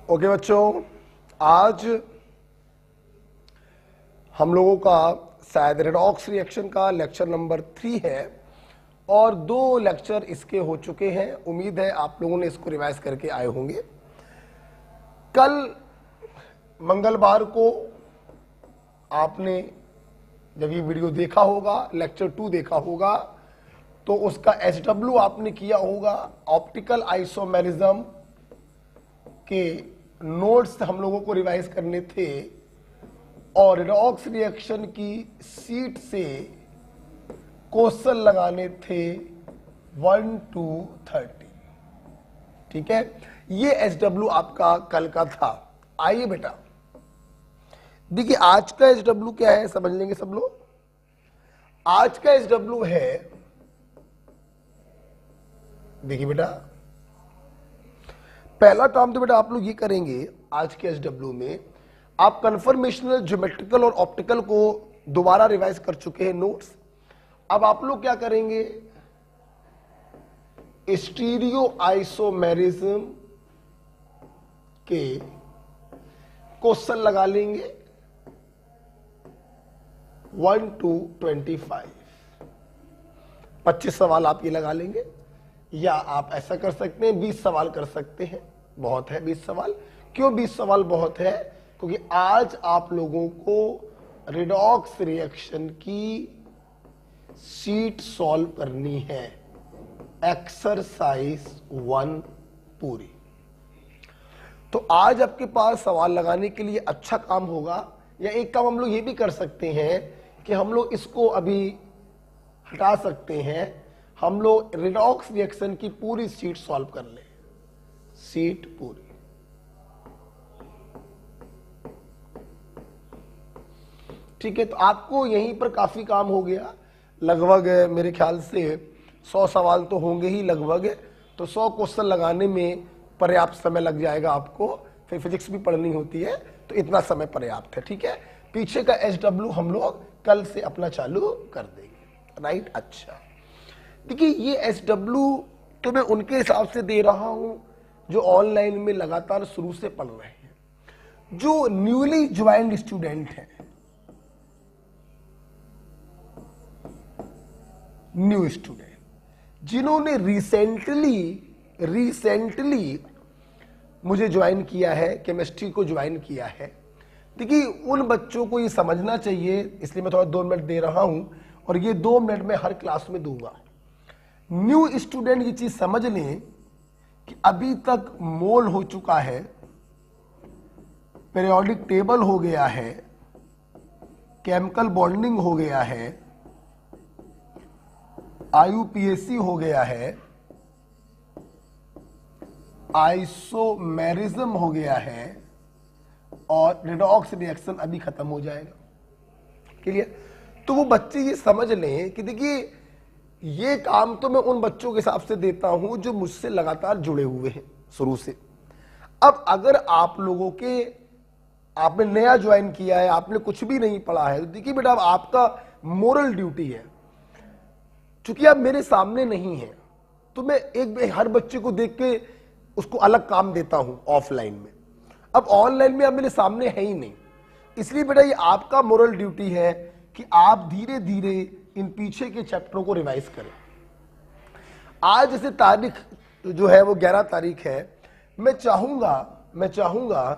Okay बच्चों, आज हम लोगों का शायद रेडॉक्स रिएक्शन का लेक्चर नंबर 3 है और 2 लेक्चर इसके हो चुके हैं। उम्मीद है आप लोगों ने इसको रिवाइज करके आए होंगे। कल मंगलवार को आपने जब ये वीडियो देखा होगा, लेक्चर 2 देखा होगा, तो उसका एचडब्ल्यू आपने किया होगा। ऑप्टिकल आइसोमेरिज्म के नोट्स हम लोगों को रिवाइज करने थे और रेडॉक्स रिएक्शन की सीट से क्वेश्चन लगाने थे 1 to 30। ठीक है, ये एचडब्ल्यू आपका कल का था। आइए बेटा, देखिए आज का एचडब्ल्यू क्या है, समझ लेंगे सब लोग। आज का एचडब्ल्यू है, देखिए बेटा, पहला काम तो बेटा आप लोग ये करेंगे आज के एचडब्ल्यू में, आप कन्फर्मेशनल, ज्योमेट्रिकल और ऑप्टिकल को दोबारा रिवाइज कर चुके हैं नोट्स। अब आप लोग क्या करेंगे, स्टीरियो आइसोमेरिज्म के क्वेश्चन लगा लेंगे 1 to 25। 25 सवाल आप ये लगा लेंगे, या आप ऐसा कर सकते हैं 20 सवाल कर सकते हैं। बहुत है 20 सवाल। क्यों 20 सवाल बहुत है? क्योंकि आज आप लोगों को रेडॉक्स रिएक्शन की शीट सॉल्व करनी है, एक्सरसाइज 1 पूरी। तो आज आपके पास सवाल लगाने के लिए अच्छा काम होगा, या एक काम हम लोग ये भी कर सकते हैं कि हम लोग इसको अभी हटा सकते हैं, हम लोग रेडॉक्स रिएक्शन की पूरी शीट सॉल्व कर लें, शीट पूरी। ठीक है, तो आपको यहीं पर काफी काम हो गया। लगभग मेरे ख्याल से 100 सवाल तो होंगे ही लगभग, तो 100 क्वेश्चन लगाने में पर्याप्त समय लग जाएगा आपको। फिर फिजिक्स भी पढ़नी होती है, तो इतना समय पर्याप्त है। ठीक है, पीछे का एचडब्ल्यू हम लोग कल से अपना चालू कर देंगे। राइट, अच्छा देखिए, ये एचडब्ल्यू तो मैं उनके हिसाब से दे रहा हूं जो ऑनलाइन में लगातार शुरू से पढ़ रहे हैं। जो न्यूली ज्वाइंड स्टूडेंट हैं, न्यू स्टूडेंट, जिन्होंने रिसेंटली मुझे ज्वाइन किया है, केमिस्ट्री को ज्वाइन किया है, देखिए उन बच्चों को ये समझना चाहिए, इसलिए मैं थोड़ा 2 मिनट दे रहा हूं और ये 2 मिनट में हर क्लास में दूंगा। न्यू स्टूडेंट ये चीज समझ लें कि अभी तक मोल हो चुका है, पीरियोडिक टेबल हो गया है, केमिकल बॉन्डिंग हो गया है, आईयूपीएसी हो गया है, आइसोमेरिज्म हो गया है और रेडॉक्स रिएक्शन अभी खत्म हो जाएगा। क्लियर? तो वो बच्चे ये समझ लें कि देखिए ये काम तो मैं उन बच्चों के हिसाब से देता हूं जो मुझसे लगातार जुड़े हुए हैं शुरू से। अब अगर आप लोगों के, आपने नया ज्वाइन किया है, आपने कुछ भी नहीं पढ़ा है, तो देखिए बेटा अब आपका मोरल ड्यूटी है, चूंकि आप मेरे सामने नहीं है तो मैं हर बच्चे को देख के उसको अलग काम देता हूं ऑफलाइन में। अब ऑनलाइन में आप मेरे सामने है ही नहीं, इसलिए बेटा ये आपका मोरल ड्यूटी है कि आप धीरे धीरे इन पीछे के चैप्टरों को रिवाइज करें। आज जैसे तारीख जो है वो 11 तारीख है, मैं चाहूंगा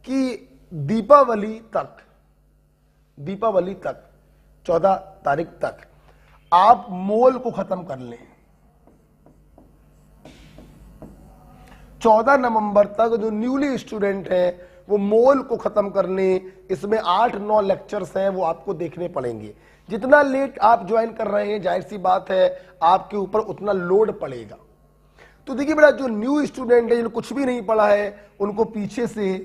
कि दीपावली तक 14 तारीख तक आप मोल को खत्म कर लें। 14 नवंबर तक जो न्यूली स्टूडेंट हैं वो मोल को खत्म कर लें। इसमें 8-9 लेक्चर्स हैं, वो आपको देखने पड़ेंगे। जितना लेट आप ज्वाइन कर रहे हैं, जाहिर सी बात है आपके ऊपर उतना लोड पड़ेगा। तो देखिए बेटा, जो न्यू स्टूडेंट है, जिन्होंने कुछ भी नहीं पढ़ा है, उनको पीछे से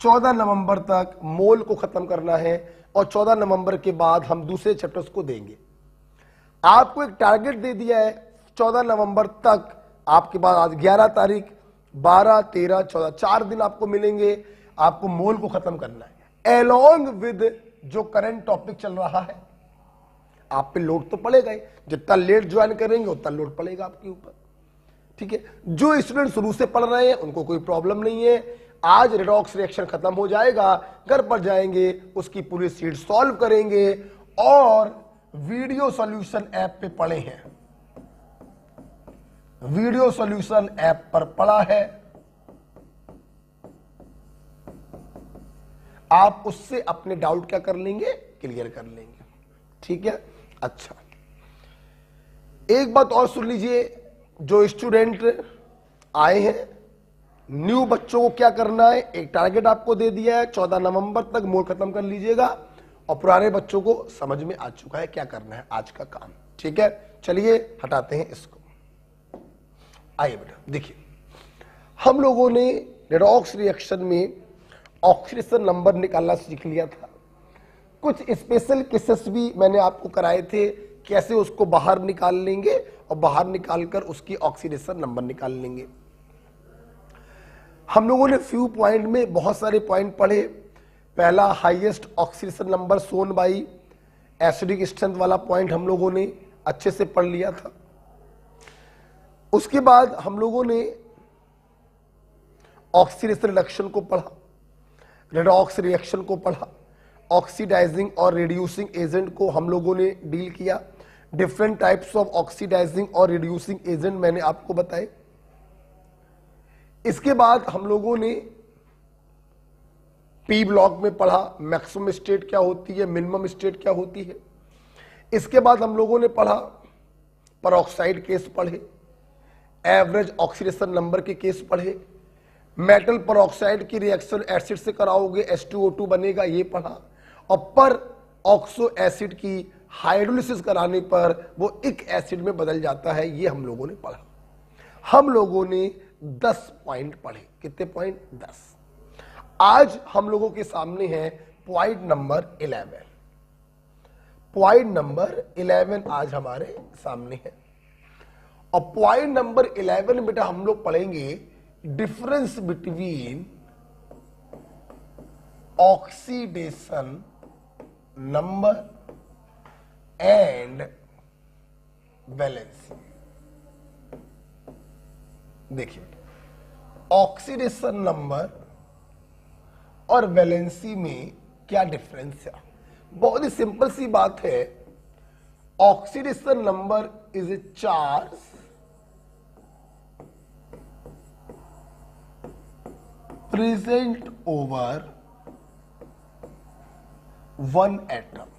14 नवंबर तक मोल को खत्म करना है और 14 नवंबर के बाद हम दूसरे चैप्टर्स को देंगे। आपको एक टारगेट दे दिया है 14 नवंबर तक, आपके पास आज 11 तारीख, 12, 13, 14, 4 दिन आपको मिलेंगे, आपको मोल को खत्म करना है एलोंग विद जो करंट टॉपिक चल रहा है। आप पे लोड तो पड़ेगा ही, जितना लेट ज्वाइन करेंगे उतना लोड पड़ेगा आपके ऊपर। ठीक है, जो स्टूडेंट शुरू से पढ़ रहे हैं उनको कोई प्रॉब्लम नहीं है, आज रेडॉक्स रिएक्शन खत्म हो जाएगा, घर पर जाएंगे, उसकी पूरी शीट सॉल्व करेंगे और वीडियो सॉल्यूशन ऐप पे पढ़े हैं, वीडियो सॉल्यूशन ऐप पर पढ़ा है, आप उससे अपने डाउट क्या कर लेंगे, क्लियर कर लेंगे। ठीक है, अच्छा एक बात और सुन लीजिए, जो स्टूडेंट आए हैं, न्यू बच्चों को क्या करना है, एक टारगेट आपको दे दिया है, 14 नवंबर तक मोड खत्म कर लीजिएगा, और पुराने बच्चों को समझ में आ चुका है क्या करना है आज का काम। ठीक है, चलिए हटाते हैं इसको। आइए बेटा देखिए, हम लोगों ने रेडॉक्स रिएक्शन में ऑक्सीडेशन नंबर निकालना सीख लिया था। कुछ स्पेशल केसेस भी मैंने आपको कराए थे, कैसे उसको बाहर निकाल लेंगे और बाहर निकालकर उसकी ऑक्सीडेशन नंबर निकाल लेंगे। हम लोगों ने फ्यू पॉइंट में बहुत सारे पॉइंट पढ़े। पहला highest oxidation number shown by acidic strength वाला पॉइंट हम लोगों ने अच्छे से पढ़ लिया था। उसके बाद हम लोगों ने ऑक्सीडेशन रिडक्शन को पढ़ा, रेडॉक्स रिएक्शन को पढ़ा, ऑक्सीडाइजिंग और रिड्यूसिंग एजेंट को हम लोगों ने डील किया। डिफरेंट टाइप्स ऑफ ऑक्सीडाइजिंग और रिड्यूसिंग एजेंट मैंने आपको बताए। इसके बाद हम लोगों ने पी ब्लॉक में पढ़ा मैक्सिमम स्टेट क्या होती है, मिनिमम स्टेट क्या होती है। इसके बाद हम लोगों ने पढ़ा पेरोक्साइड केस पढ़े, एवरेज ऑक्सीडेशन नंबर के केस पढ़े, मेटल पेरोक्साइड की रिएक्शन एसिड से कराओगे H2O2 बनेगा, ये पढ़ा, और पर ऑक्सो एसिड की हाइड्रोलिसिस कराने पर वो एक एसिड में बदल जाता है, ये हम लोगों ने पढ़ा। हम लोगों ने 10 पॉइंट पढ़े। कितने पॉइंट? 10। आज हम लोगों के सामने है पॉइंट नंबर 11। पॉइंट नंबर 11 आज हमारे सामने है, और पॉइंट नंबर 11 बेटा हम लोग पढ़ेंगे difference between oxidation number and valency. देखिए, ऑक्सीडेशन नंबर और वैलेंसी में क्या डिफरेंस है? बहुत ही सिंपल सी बात है। Oxidation number is a charge present over one atom.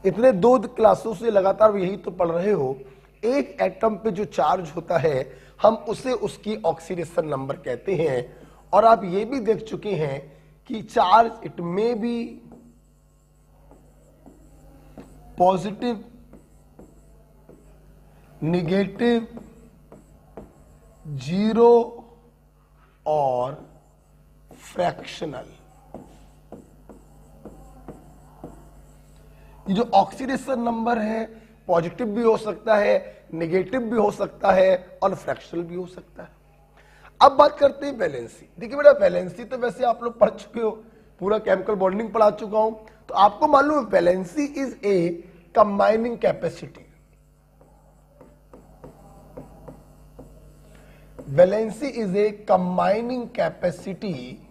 इतने 2 क्लासों से लगातार यही तो पढ़ रहे हो। एक एटम पे जो चार्ज होता है हम उसे उसकी ऑक्सीडेशन नंबर कहते हैं। और आप ये भी देख चुके हैं कि charge it may be positive, negative, zero और फ्रैक्शनल। ये जो ऑक्सीडेशन नंबर है पॉजिटिव भी हो सकता है, नेगेटिव भी हो सकता है और फ्रैक्शनल भी हो सकता है। अब बात करते हैं वैलेंसी। देखिए बेटा, वैलेंसी तो वैसे आप लोग पढ़ चुके हो, पूरा केमिकल बॉन्डिंग पढ़ा चुका हूं, तो आपको मालूम है valency is a combining capacity. Valency is a combining capacity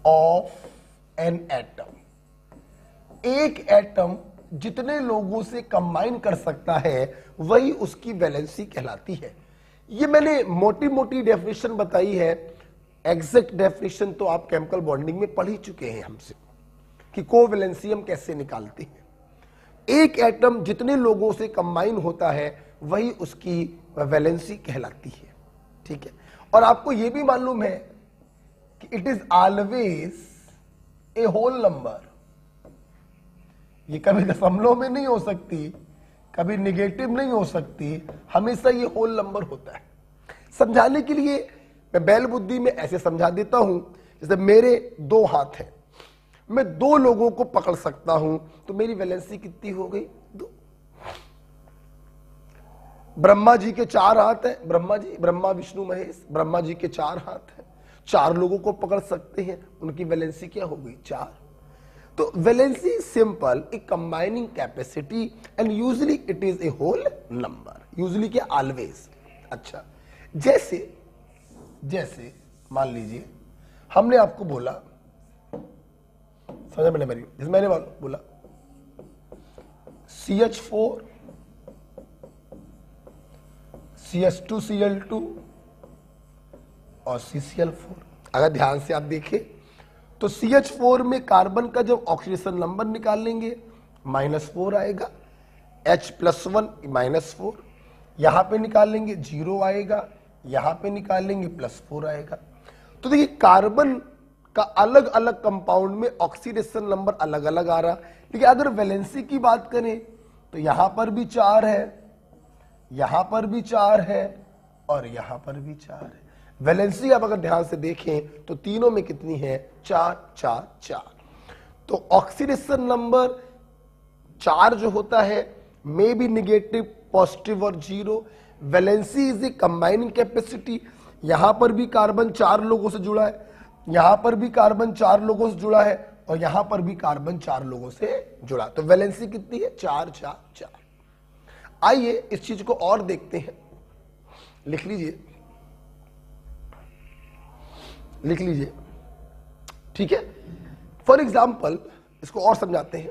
of an atom. एक एटम जितने लोगों से कंबाइन कर सकता है वही उसकी वैलेंसी कहलाती है। ये मैंने मोटी मोटी डेफिनेशन बताई है, एग्जैक्ट डेफिनेशन तो आप केमिकल बॉन्डिंग में पढ़ ही चुके हैं हमसे कि कोवैलेंसी हम कैसे निकालते हैं। एक एटम जितने लोगों से कंबाइन होता है वही उसकी वैलेंसी कहलाती है। ठीक है, और आपको यह भी मालूम है कि it is always a whole number. ये कभी दशमलव में नहीं हो सकती, कभी निगेटिव नहीं हो सकती, हमेशा ये होल नंबर होता है। समझाने के लिए मैं बैल बुद्धि में ऐसे समझा देता हूं, जैसे मेरे 2 हाथ हैं, मैं 2 लोगों को पकड़ सकता हूं, तो मेरी वैलेंसी कितनी हो गई? 2। ब्रह्मा जी के 4 हाथ हैं, ब्रह्मा विष्णु महेश, ब्रह्मा जी के 4 हाथ हैं, 4 लोगों को पकड़ सकते हैं, उनकी वैलेंसी क्या हो गई? 4। तो valency is simple a combining capacity and usually it is a whole number, usually क्या, ऑलवेज। अच्छा, जैसे मान लीजिए हमने आपको बोला, समझ में मेरी, जैसे मैंने बोला CH4 CH2Cl2 और CCl4। अगर ध्यान से आप देखें तो CH4 में कार्बन का जब ऑक्सीडेशन नंबर निकालेंगे -4 आएगा, H+1 -4, यहां पे निकालेंगे 0 आएगा, यहां पे निकालेंगे +4 आएगा। तो देखिए कार्बन का अलग अलग कंपाउंड में ऑक्सीडेशन नंबर अलग अलग आ रहा। देखिए अगर वैलेंसी की बात करें तो यहां पर भी 4 है, यहां पर भी 4 है और यहां पर भी 4 है। वैलेंसी आप अगर ध्यान से देखें तो तीनों में कितनी है, 4 4 4। तो ऑक्सीडेशन नंबर 4 जो होता है मे बी निगेटिव, पॉजिटिव और 0। Valency is a combining capacity, यहां पर भी कार्बन 4 लोगों से जुड़ा है, यहां पर भी कार्बन 4 लोगों से जुड़ा है और यहां पर भी कार्बन 4 लोगों से जुड़ा। तो वैलेंसी कितनी है, 4 4 4। आइए इस चीज को और देखते हैं, लिख लीजिए, लिख लीजिए, ठीक है। फॉर एग्जाम्पल इसको और समझाते हैं।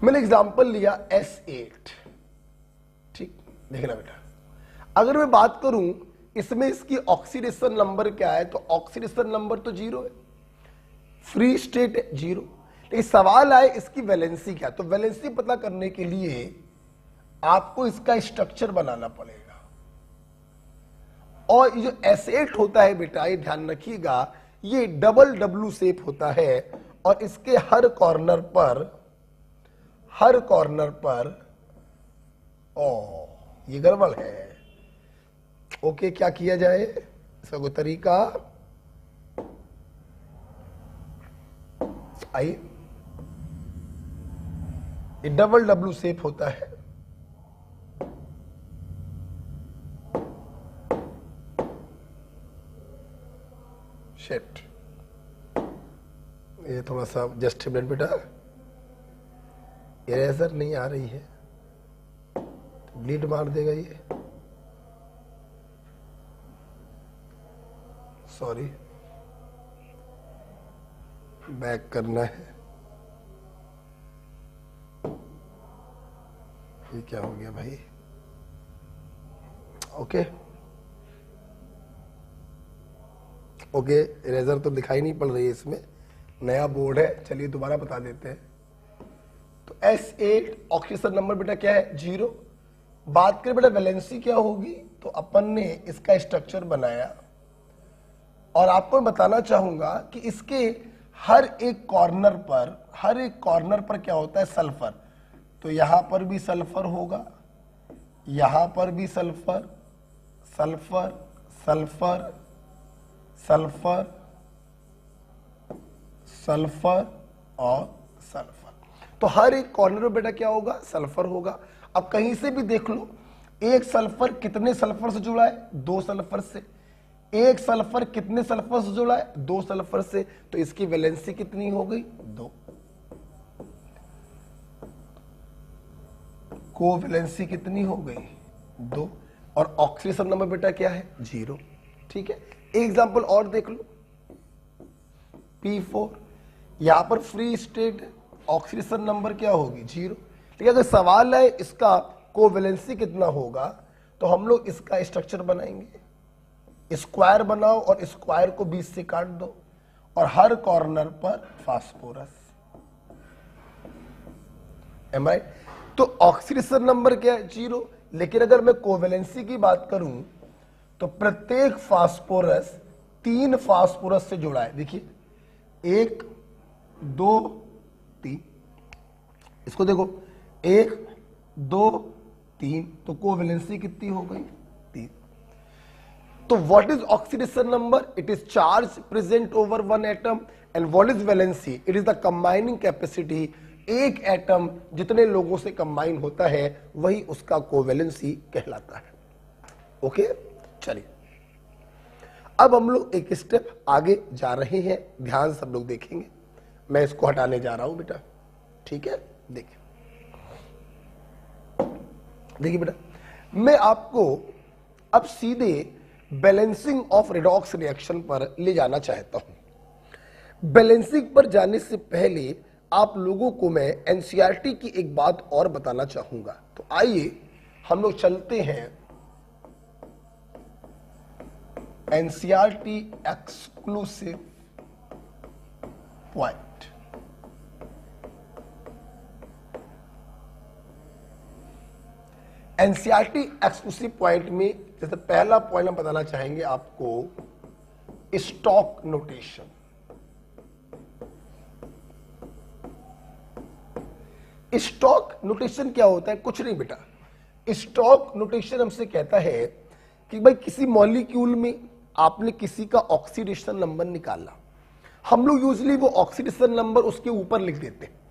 मैंने एग्जाम्पल लिया S8, ठीक, देखना बेटा, अगर मैं बात करूं इसमें इसकी ऑक्सीडेशन नंबर क्या है, तो ऑक्सीडेशन नंबर तो 0 है, फ्री स्टेट है 0। लेकिन सवाल आए इसकी वैलेंसी क्या, तो वैलेंसी पता करने के लिए आपको इसका स्ट्रक्चर बनाना पड़ेगा। और ये जो S8 होता है बेटा, ये ध्यान रखिएगा, ये डबल W शेप होता है और इसके हर कॉर्नर पर ये गड़बड़ है। ओके, क्या किया जाए, इसका कोई तरीका, आइए, ये डबल W शेप होता है, शिट, ये थोड़ा सा जस्ट मिनट बेटा, इरेजर नहीं आ रही है, ब्लीड मार देगा ये, सॉरी, बैक करना है। ये क्या हो गया भाई, ओके ओके, इरेजर तो दिखाई नहीं पड़ रही है इसमें, नया बोर्ड है, चलिए दोबारा बता देते हैं। तो S8 ऑक्सीडेशन नंबर बेटा क्या है, 0। बात करें बेटा वैलेंसी क्या होगी, तो अपन ने इसका स्ट्रक्चर बनाया और आपको मैं बताना चाहूंगा कि इसके हर एक कॉर्नर पर क्या होता है, सल्फर। तो यहां पर भी सल्फर होगा, यहां पर भी sulphur, sulphur sulphur sulphur sulphur और सल्फर। तो हर एक कॉर्नर में बेटा क्या होगा, सल्फर होगा। अब कहीं से भी देख लो, एक सल्फर कितने सल्फर से जुड़ा है, 2 सल्फर से। एक सल्फर कितने सल्फर से जुड़ा है, 2 सल्फर से। तो इसकी वैलेंसी कितनी हो गई, 2। कोवैलेंसी कितनी हो गई, 2। और ऑक्सीडेशन नंबर बेटा क्या है, 0। ठीक है, एग्जाम्पल और देख लो, P4, यहां पर फ्री स्टेट, ऑक्सीडेशन नंबर क्या होगी, 0। ठीक है, अगर सवाल है इसका कोवैलेंसी कितना होगा, तो हम लोग इसका स्ट्रक्चर बनाएंगे। स्क्वायर बनाओ और स्क्वायर को 20 से काट दो और हर कॉर्नर पर फास्फोरस, एम आई। तो ऑक्सीडेशन नंबर क्या है, 0। लेकिन अगर मैं कोवैलेंसी की बात करूं तो प्रत्येक फास्फोरस 3 फास्फोरस से जुड़ा है। देखिए 1 2 3, इसको देखो 1 2 3, तो कोवैलेंसी कितनी हो गई, 3। तो what is oxidation number, it is charge present over 1 atom. And what is valency, it is the combining capacity. एक एटम जितने लोगों से कंबाइन होता है वही उसका कोवैलेंसी कहलाता है। ओके, चलिए अब हम लोग एक स्टेप आगे जा रहे हैं, ध्यान सब लोग देखेंगे। मैं इसको हटाने जा रहा हूं बेटा, ठीक है। देखिए देखिए बेटा, मैं आपको अब सीधे बैलेंसिंग ऑफ रेडॉक्स रिएक्शन पर ले जाना चाहता हूं। बैलेंसिंग पर जाने से पहले आप लोगों को मैं एनसीईआरटी की एक बात और बताना चाहूंगा। तो आइए हम लोग चलते हैं NCERT exclusive point. NCERT exclusive point में जैसे पहला पॉइंट हम बताना चाहेंगे आपको, स्टॉक नोटेशन। स्टॉक नोटेशन क्या होता है? कुछ नहीं बेटा, स्टॉक नोटेशन हमसे कहता है कि भाई किसी मॉलिक्यूल में आपने किसी का ऑक्सीडेशन नंबर निकाला, हम लोग यूजली वो ऑक्सीडेशन नंबर उसके ऊपर लिख देते हैं।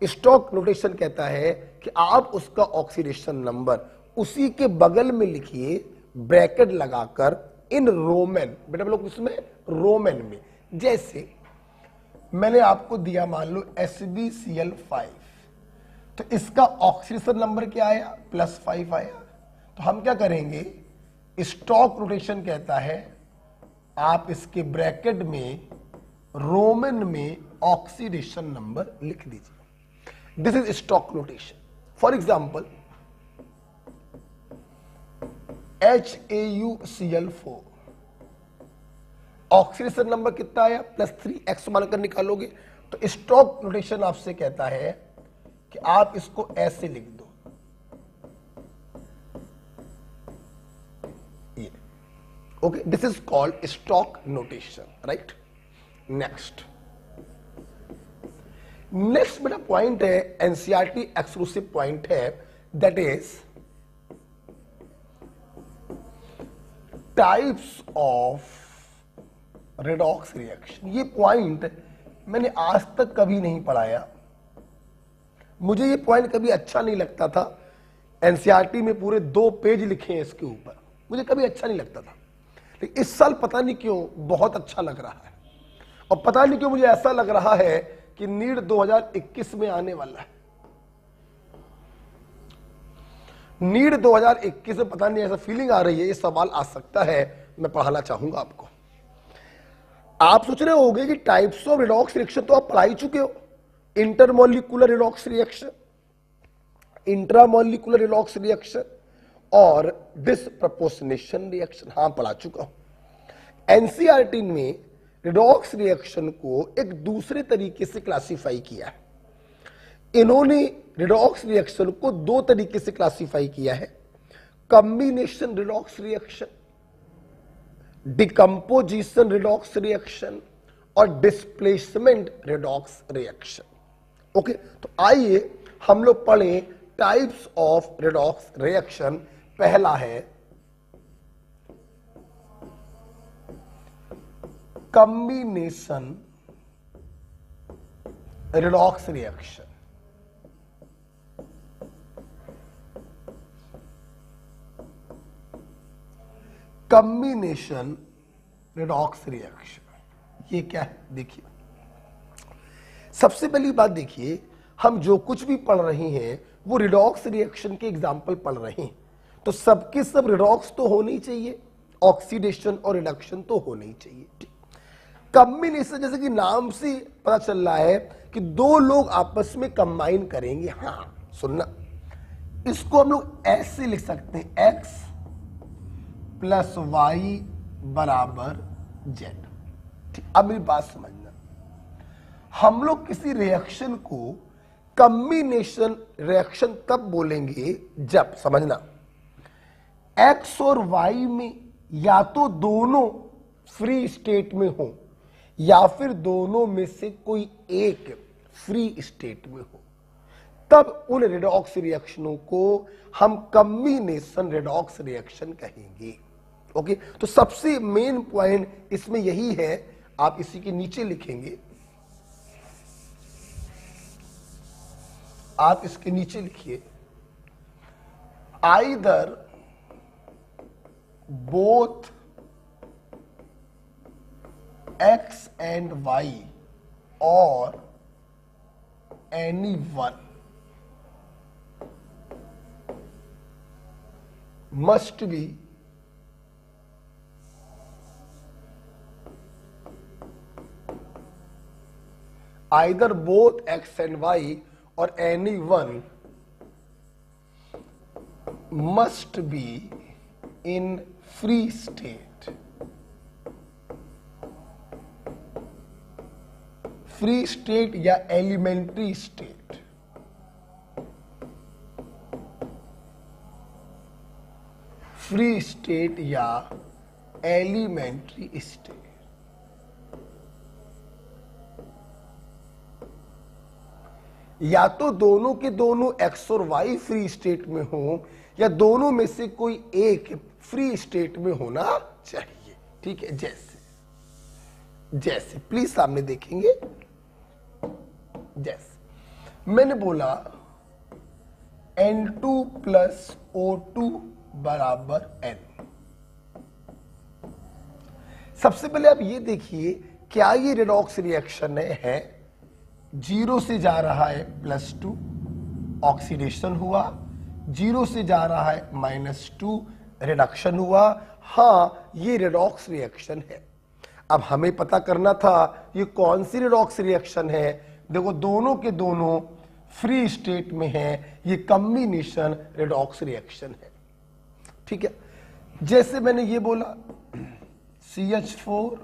स्टॉक नोटेशन कहता है कि आप उसका ऑक्सीडेशन नंबर उसी के बगल में लिखिए, ब्रैकेट लगाकर इन रोमन, बेटा लोग इसमें रोमन में, जैसे मैंने आपको दिया मान लो SbCl5, तो इसका ऑक्सीडेशन नंबर क्या आया? +5 आया। तो हम क्या करेंगे, स्टॉक नोटेशन कहता है आप इसके ब्रैकेट में रोमन में ऑक्सीडेशन नंबर लिख दीजिए। This is stock notation. For example HAuCl4, oxidation number कितना आया? +3x मानकर निकालोगे। तो स्टॉक नोटेशन आपसे कहता है कि आप इसको ऐसे लिख दो, ये okay, this is called stock notation, right. Next मेरा पॉइंट है, एनसीईआरटी एक्सक्लूसिव पॉइंट है, that is types of redox reaction. ये पॉइंट मैंने आज तक कभी नहीं पढ़ाया, मुझे ये पॉइंट कभी अच्छा नहीं लगता था। एनसीईआरटी में पूरे 2 पेज लिखे हैं इसके ऊपर, मुझे कभी अच्छा नहीं लगता था, लेकिन इस साल पता नहीं क्यों बहुत अच्छा लग रहा है। और पता नहीं क्यों मुझे ऐसा लग रहा है कि नीट 2021 में आने वाला है। नीट 2021 में पता नहीं ऐसा फीलिंग आ रही है, ये सवाल आ सकता है, मैं पढ़ाना चाहूंगा आपको। आप सोच रहे होंगे कि टाइप्स ऑफ रिडॉक्स रिएक्शन तो आप पढ़ा ही चुके हो, intermolecular redox reaction, intramolecular redox reaction और डिसप्रपोर्शनेशन रिएक्शन, हाँ पढ़ा चुका हूं। एनसीईआरटी में रिडॉक्स रिएक्शन को एक दूसरे तरीके से क्लासिफाई किया है। इन्होंने रिडॉक्स रिएक्शन को 2 तरीके से क्लासिफाई किया है, combination redox reaction, decomposition redox reaction और डिस्प्लेसमेंट रिडॉक्स रिएक्शन। ओके, तो आइए हम लोग पढ़ें टाइप्स ऑफ रिडॉक्स रिएक्शन। पहला है combination redox reaction. Combination redox reaction ये क्या है? देखिए, सबसे पहली बात देखिए, हम जो कुछ भी पढ़ रहे हैं वो रिडॉक्स रिएक्शन के एग्जाम्पल पढ़ रहे हैं, तो सबके सब रिडॉक्स तो होने ही चाहिए, ऑक्सीडेशन और रिडक्शन तो होने ही चाहिए। कॉम्बिनेशन जैसे कि नाम से पता चल रहा है कि 2 लोग आपस में कंबाइन करेंगे। हाँ सुनना, इसको हम लोग ऐसे लिख सकते हैं, x + y = z। ठीक, अब मेरी बात समझना, हम लोग किसी रिएक्शन को कॉम्बिनेशन रिएक्शन तब बोलेंगे जब, समझना, x और y में या तो दोनों फ्री स्टेट में हो या फिर दोनों में से कोई एक फ्री स्टेट में हो, तब उन रिडॉक्स रिएक्शनों को हम कॉम्बिनेशन रिडॉक्स रिएक्शन कहेंगे। ओके, तो सबसे मेन पॉइंट इसमें यही है, आप इसी के नीचे लिखेंगे, आप इसके नीचे लिखिए, either both x and y or anyone must be either both x and y or anyone must be in free state. Free state या एलिमेंट्री स्टेट। फ्री स्टेट या एलिमेंट्री स्टेट। या तो दोनों के दोनों एक्स और वाई फ्री स्टेट में हो या दोनों में से कोई एक फ्री स्टेट में होना चाहिए। ठीक है, जैसे जैसे प्लीज सामने देखेंगे। जैसे मैंने बोला N2 प्लस O2 बराबर N। सबसे पहले आप ये देखिए, क्या ये रेडॉक्स रिएक्शन है? 0 से जा रहा है +2, ऑक्सीडेशन हुआ। 0 से जा रहा है -2, रिडक्शन हुआ। हाँ, ये रेडॉक्स रिएक्शन है। अब हमें पता करना था ये कौन सी रेडॉक्स रिएक्शन है। देखो, दोनों के दोनों फ्री स्टेट में है, ये कॉम्बिनेशन रेडॉक्स रिएक्शन है। ठीक है, जैसे मैंने ये बोला CH4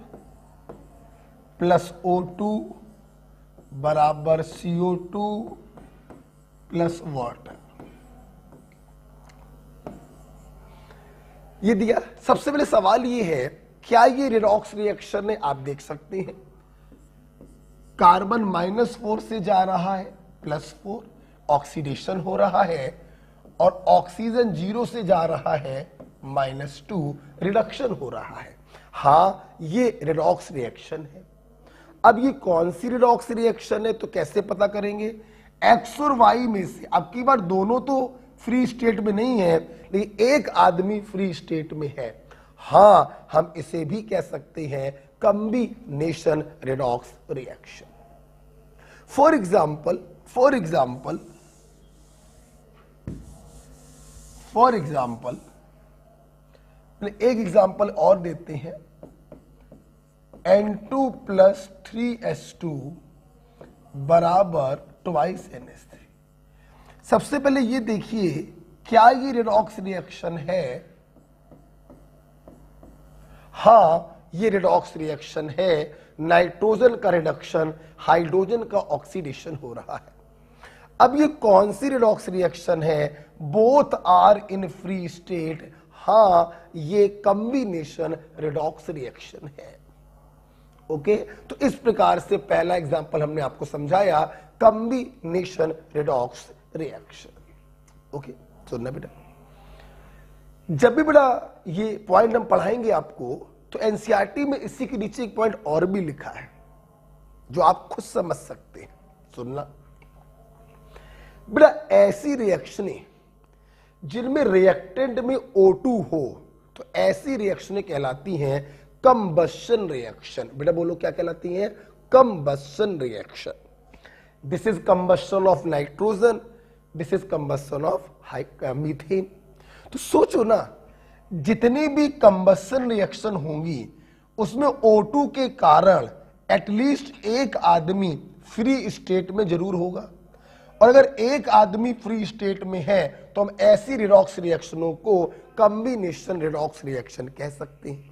प्लस O2 बराबर CO2 प्लस वाटर, ये दिया। सबसे पहले सवाल ये है, क्या ये रेडॉक्स रिएक्शन है? आप देख सकते हैं कार्बन -4 से जा रहा है +4, ऑक्सीडेशन हो रहा है, और ऑक्सीजन 0 से जा रहा है -2, रिडक्शन हो रहा है। हाँ, ये रेडॉक्स रिएक्शन है। अब ये कौन सी रेडॉक्स रिएक्शन है तो कैसे पता करेंगे? एक्स और वाई में से, अब की बार दोनों तो फ्री स्टेट में नहीं है, लेकिन एक आदमी फ्री स्टेट में है। हाँ, हम इसे भी कह सकते हैं combination redox reaction. For example एक एग्जाम्पल और देते हैं। N2 प्लस 3S2 बराबर 2NH3। सबसे पहले ये देखिए, क्या ये रेडॉक्स रिएक्शन है? हाँ, ये रेडॉक्स रिएक्शन है। नाइट्रोजन का रिडक्शन, हाइड्रोजन का ऑक्सीडेशन हो रहा है। अब ये कौन सी रेडॉक्स रिएक्शन है? Both are in free state. हाँ, ये कॉम्बिनेशन रेडॉक्स रिएक्शन है। ओके, तो इस प्रकार से पहला एग्जांपल हमने आपको समझाया, कॉम्बिनेशन रेडॉक्स रिएक्शन। ओके, सुनना बेटा, जब भी बेटा ये पॉइंट हम पढ़ाएंगे आपको, तो एनसीईआरटी में इसी के नीचे एक पॉइंट और भी लिखा है जो आप खुद समझ सकते हैं। सुनना बेटा, ऐसी रिएक्शनें जिनमें रिएक्टेंट में O2 हो, तो ऐसी रिएक्शनें कहलाती हैं कंबशन रिएक्शन। बेटा बोलो, क्या कहलाती हैं? Combustion reaction. This is combustion of nitrogen, this is combustion of methane. तो सोचो ना, जितनी भी कंबशन रिएक्शन होंगी उसमें O2 के कारण एटलीस्ट एक आदमी फ्री स्टेट में जरूर होगा, और अगर एक आदमी फ्री स्टेट में है तो हम ऐसी रेडॉक्स रिएक्शनों को कॉम्बिनेशन रेडॉक्स रिएक्शन कह सकते हैं।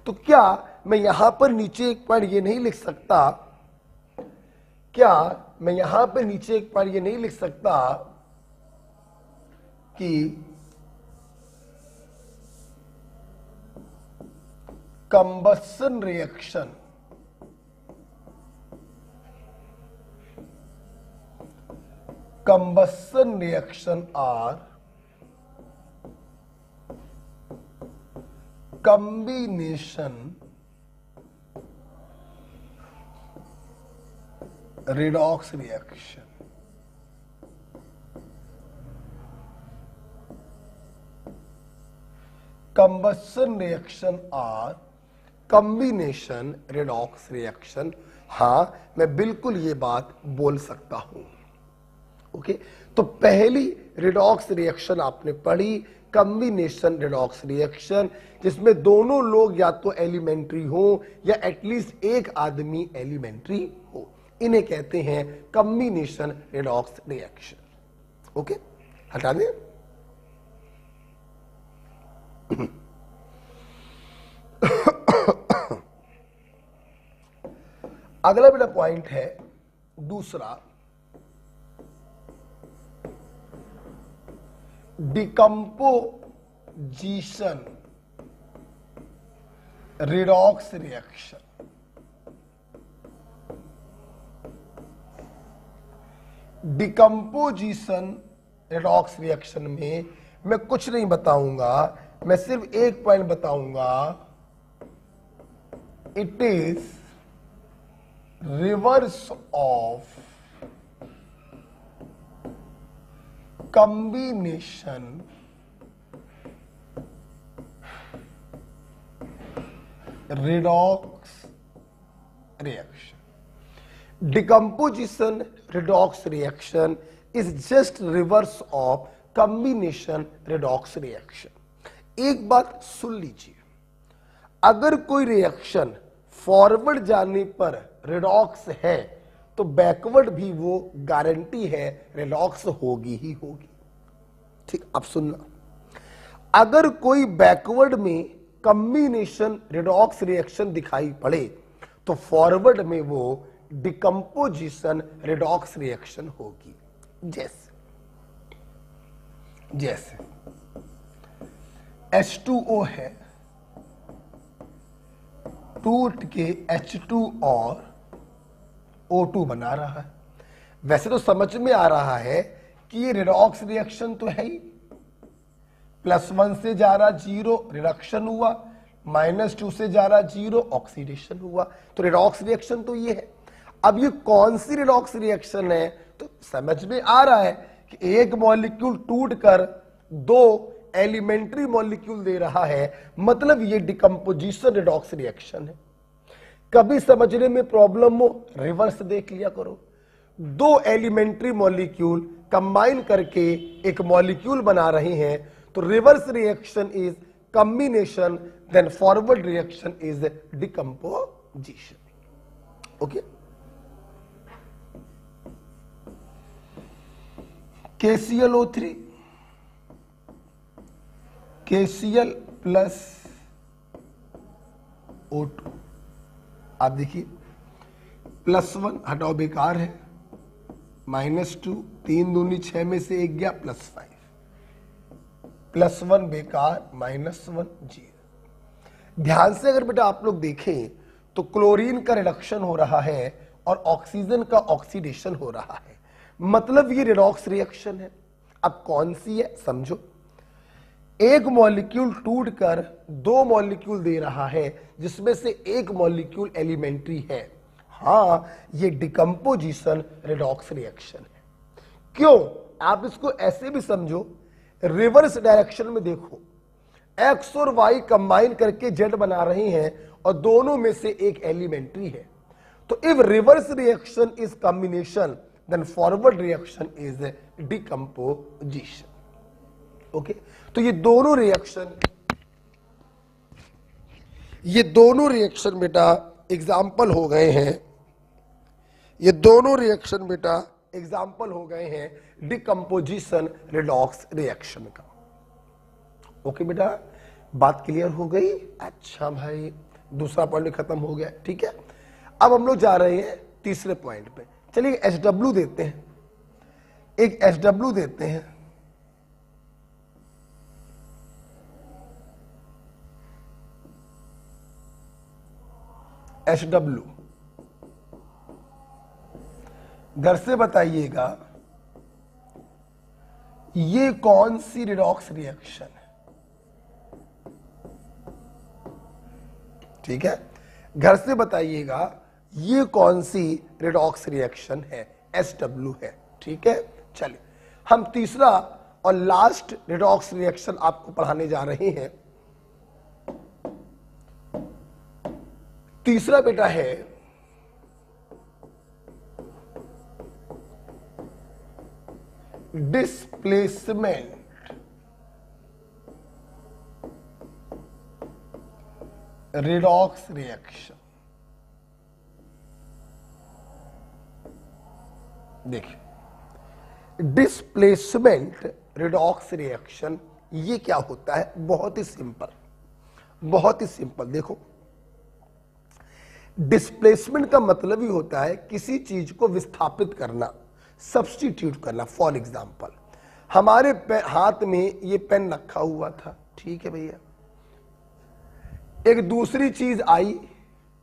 तो क्या मैं यहां पर नीचे एक पॉइंट ये नहीं लिख सकता? क्या मैं यहां पर नीचे एक पॉइंट ये नहीं लिख सकता कि combustion reaction are combination redox reaction? Combustion reaction are combination redox reaction। हाँ, मैं बिल्कुल ये बात बोल सकता हूं। ओके, तो पहली रिडॉक्स रिएक्शन आपने पढ़ी कॉम्बिनेशन रिडॉक्स रिएक्शन, जिसमें दोनों लोग या तो एलिमेंट्री हो या एटलीस्ट एक आदमी एलिमेंट्री हो, इन्हें कहते हैं कॉम्बिनेशन रिडॉक्स रिएक्शन। ओके, हटा दें। अगला बेटा पॉइंट है दूसरा, decomposition redox reaction. Decomposition redox reaction में मैं कुछ नहीं बताऊंगा, मैं सिर्फ एक पॉइंट बताऊंगा, it is reverse of combination redox reaction. Decomposition redox reaction is just reverse of combination redox reaction. एक बात सुन लीजिए, अगर कोई रिएक्शन फॉरवर्ड जाने पर रिडॉक्स है तो बैकवर्ड भी वो गारंटी है रिडॉक्स होगी ही होगी। ठीक, अब सुनना, अगर कोई बैकवर्ड में कॉम्बिनेशन रिडॉक्स रिएक्शन दिखाई पड़े तो फॉरवर्ड में वो डिकम्पोजिशन रिडॉक्स रिएक्शन होगी। जैसे H2O है, टूट के H2 और O2 बना रहा है। वैसे तो समझ में आ रहा है कि ये रिडॉक्स रिएक्शन तो है ही, +1 से जा रहा 0 रिडक्शन हुआ, -2 से जा रहा 0 ऑक्सीडेशन हुआ, तो रिडॉक्स रिएक्शन तो ये है। अब ये कौन सी रिडॉक्स रिएक्शन है, तो समझ में आ रहा है कि एक मॉलिक्यूल टूटकर 2 एलिमेंट्री मॉलिक्यूल दे रहा है, मतलब ये डिकम्पोजिशन रिडॉक्स रिएक्शन है। कभी समझने में प्रॉब्लम हो, रिवर्स देख लिया करो, 2 एलिमेंट्री मॉलिक्यूल कंबाइन करके एक मॉलिक्यूल बना रहे हैं, तो reverse reaction is combination, then forward reaction is decomposition. Okay, KClO3 KCl plus O2, आप देखिए +1 हटाओ बेकार है, -2 3 दूनी 6 में से 1 गया, +5 +1 बेकार, -1 0। ध्यान से अगर बेटा आप लोग देखें तो क्लोरीन का रिडक्शन हो रहा है और ऑक्सीजन का ऑक्सीडेशन हो रहा है, मतलब ये रिडॉक्स रिएक्शन है। अब कौन सी है समझो, एक मॉलिक्यूल टूटकर 2 मॉलिक्यूल दे रहा है जिसमें से एक मॉलिक्यूल एलिमेंट्री है, हाँ ये डिकम्पोजिशन रिडॉक्स रिएक्शन है। क्यों, आप इसको ऐसे भी समझो, रिवर्स डायरेक्शन में देखो, एक्स और वाई कंबाइन करके जेड बना रहे हैं और दोनों में से एक एलिमेंट्री है, तो if reverse reaction is combination then forward reaction is decomposition. Okay, तो ये दोनों रिएक्शन बेटा एग्जाम्पल हो गए हैं, ये दोनों रिएक्शन बेटा एग्जाम्पल हो गए हैं डिकम्पोजिशन रिडॉक्स रिएक्शन का। ओके बेटा, बात क्लियर हो गई? अच्छा भाई, दूसरा पॉइंट खत्म हो गया, ठीक है। अब हम लोग जा रहे हैं तीसरे पॉइंट पे। चलिए SW देते हैं, एक SW देते हैं, SW। घर से बताइएगा ये कौन सी रिडॉक्स रिएक्शन है, ठीक है, घर से बताइएगा ये कौन सी रिडॉक्स रिएक्शन है, SW है, ठीक है। चलिए हम तीसरा और लास्ट रिडॉक्स रिएक्शन आपको पढ़ाने जा रहे हैं। तीसरा बेटा है डिस्प्लेसमेंट रिडॉक्स रिएक्शन। देखिए, डिस्प्लेसमेंट रिडॉक्स रिएक्शन ये क्या होता है? बहुत ही सिंपल, बहुत ही सिंपल। देखो, डिस्प्लेसमेंट का मतलब ही होता है किसी चीज को विस्थापित करना, सब्स्टिट्यूट करना। फॉर एग्जाम्पल, हमारे हाथ में ये पेन रखा हुआ था, ठीक है भैया, एक दूसरी चीज आई,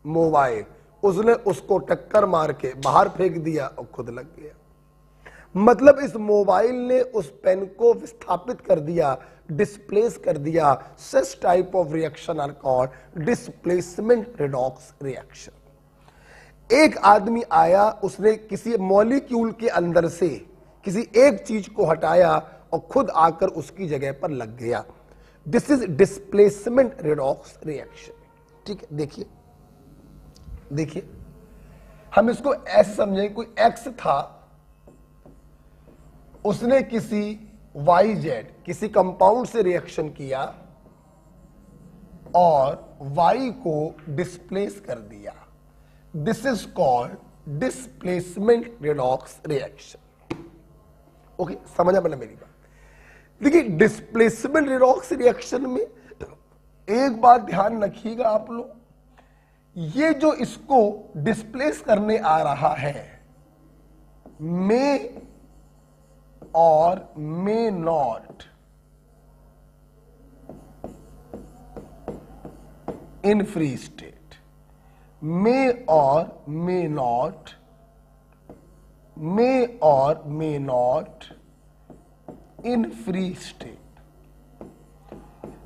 मोबाइल, उसने उसको टक्कर मार के बाहर फेंक दिया और खुद लग गया। मतलब इस मोबाइल ने उस पेन को विस्थापित कर दिया, डिस्प्लेस कर दिया। Such type of reaction are called displacement redox reaction. एक आदमी आया, उसने किसी मॉलिक्यूल के अंदर से किसी एक चीज को हटाया और खुद आकर उसकी जगह पर लग गया। This is displacement redox reaction. ठीक है, देखिए देखिए, हम इसको ऐसे समझें, कोई एक्स था, उसने किसी वाई जेड किसी कंपाउंड से रिएक्शन किया और वाई को डिस्प्लेस कर दिया। This is called displacement redox reaction. Okay, समझा मैंने मेरी बात? देखिए, डिस्प्लेसमेंट रिडॉक्स रिएक्शन में एक बात ध्यान रखिएगा आप लोग, ये जो इसको डिस्प्लेस करने आ रहा है, may or may not in free state, may or may not, may or may not in free state.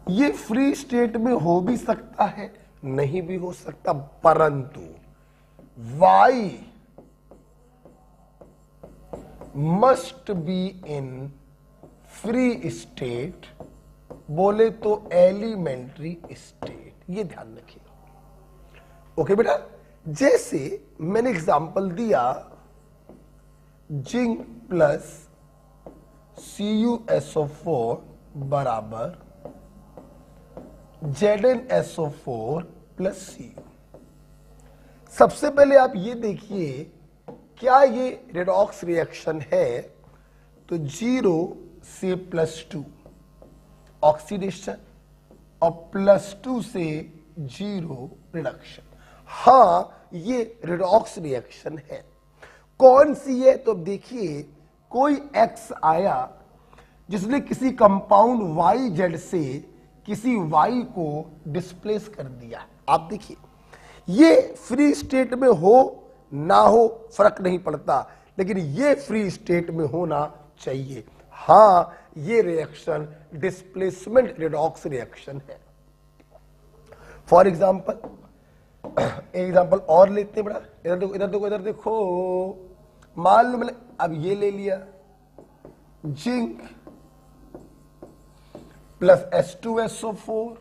ये फ्री स्टेट में हो भी सकता है, नहीं भी हो सकता, परंतु y must be in free state, बोले तो एलिमेंट्री स्टेट। ये ध्यान रखिएगा। ओके बेटा, जैसे मैंने एग्जांपल दिया, जिंक प्लस CuSO4 बराबर ZnSO4 प्लस Cu। सबसे पहले आप ये देखिए, क्या ये रिडॉक्स रिएक्शन है? तो 0 से +2 ऑक्सीडेशन और +2 से 0 रिडक्शन। हां, ये रिडॉक्स रिएक्शन है। कौन सी है? तो देखिए, कोई X आया जिसने किसी कंपाउंड YZ से किसी Y को डिस्प्लेस कर दिया। आप देखिए, ये फ्री स्टेट में हो ना हो फर्क नहीं पड़ता, लेकिन ये फ्री स्टेट में होना चाहिए। हां, ये रिएक्शन डिस्प्लेसमेंट रिडॉक्स रिएक्शन है। फॉर एग्जाम्पल, एग्जाम्पल और लेते हैं बड़ा। इधर देखो, इधर देखो, इधर देखो। मान लो मैंने अब ये ले लिया, जिंक प्लस H2SO4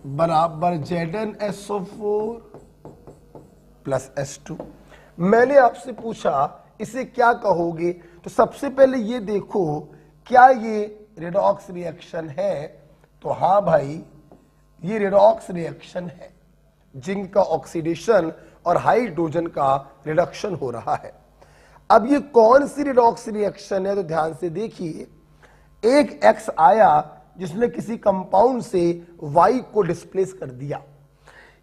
बराबर ZnSO4 प्लस H2। मैंने आपसे पूछा इसे क्या कहोगे? तो सबसे पहले ये देखो, क्या ये रिडॉक्स रिएक्शन है? तो हाँ भाई, ये रिडॉक्स रिएक्शन है। जिंक का ऑक्सीडेशन और हाइड्रोजन का रिडक्शन हो रहा है। अब ये कौन सी रिडॉक्स रिएक्शन है? तो ध्यान से देखिए, एक X आया जिसने किसी कंपाउंड से Y को डिस्प्लेस कर दिया।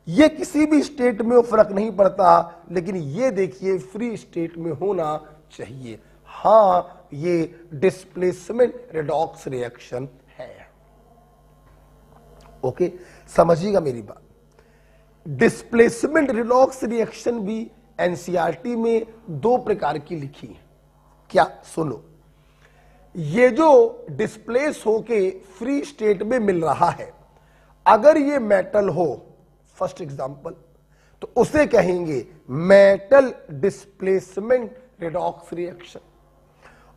ये किसी भी स्टेट में फर्क नहीं पड़ता, लेकिन ये देखिए फ्री स्टेट में होना चाहिए। हां, ये डिस्प्लेसमेंट रिडॉक्स रिएक्शन है। ओके, समझिएगा मेरी बात। डिस्प्लेसमेंट रिडॉक्स रिएक्शन भी एनसीईआरटी में 2 प्रकार की लिखी है। क्या? सुनो, ये जो डिस्प्लेस होके फ्री स्टेट में मिल रहा है, अगर ये मेटल हो, फर्स्ट एग्जांपल, तो उसे कहेंगे मेटल डिस्प्लेसमेंट रिडॉक्स रिएक्शन।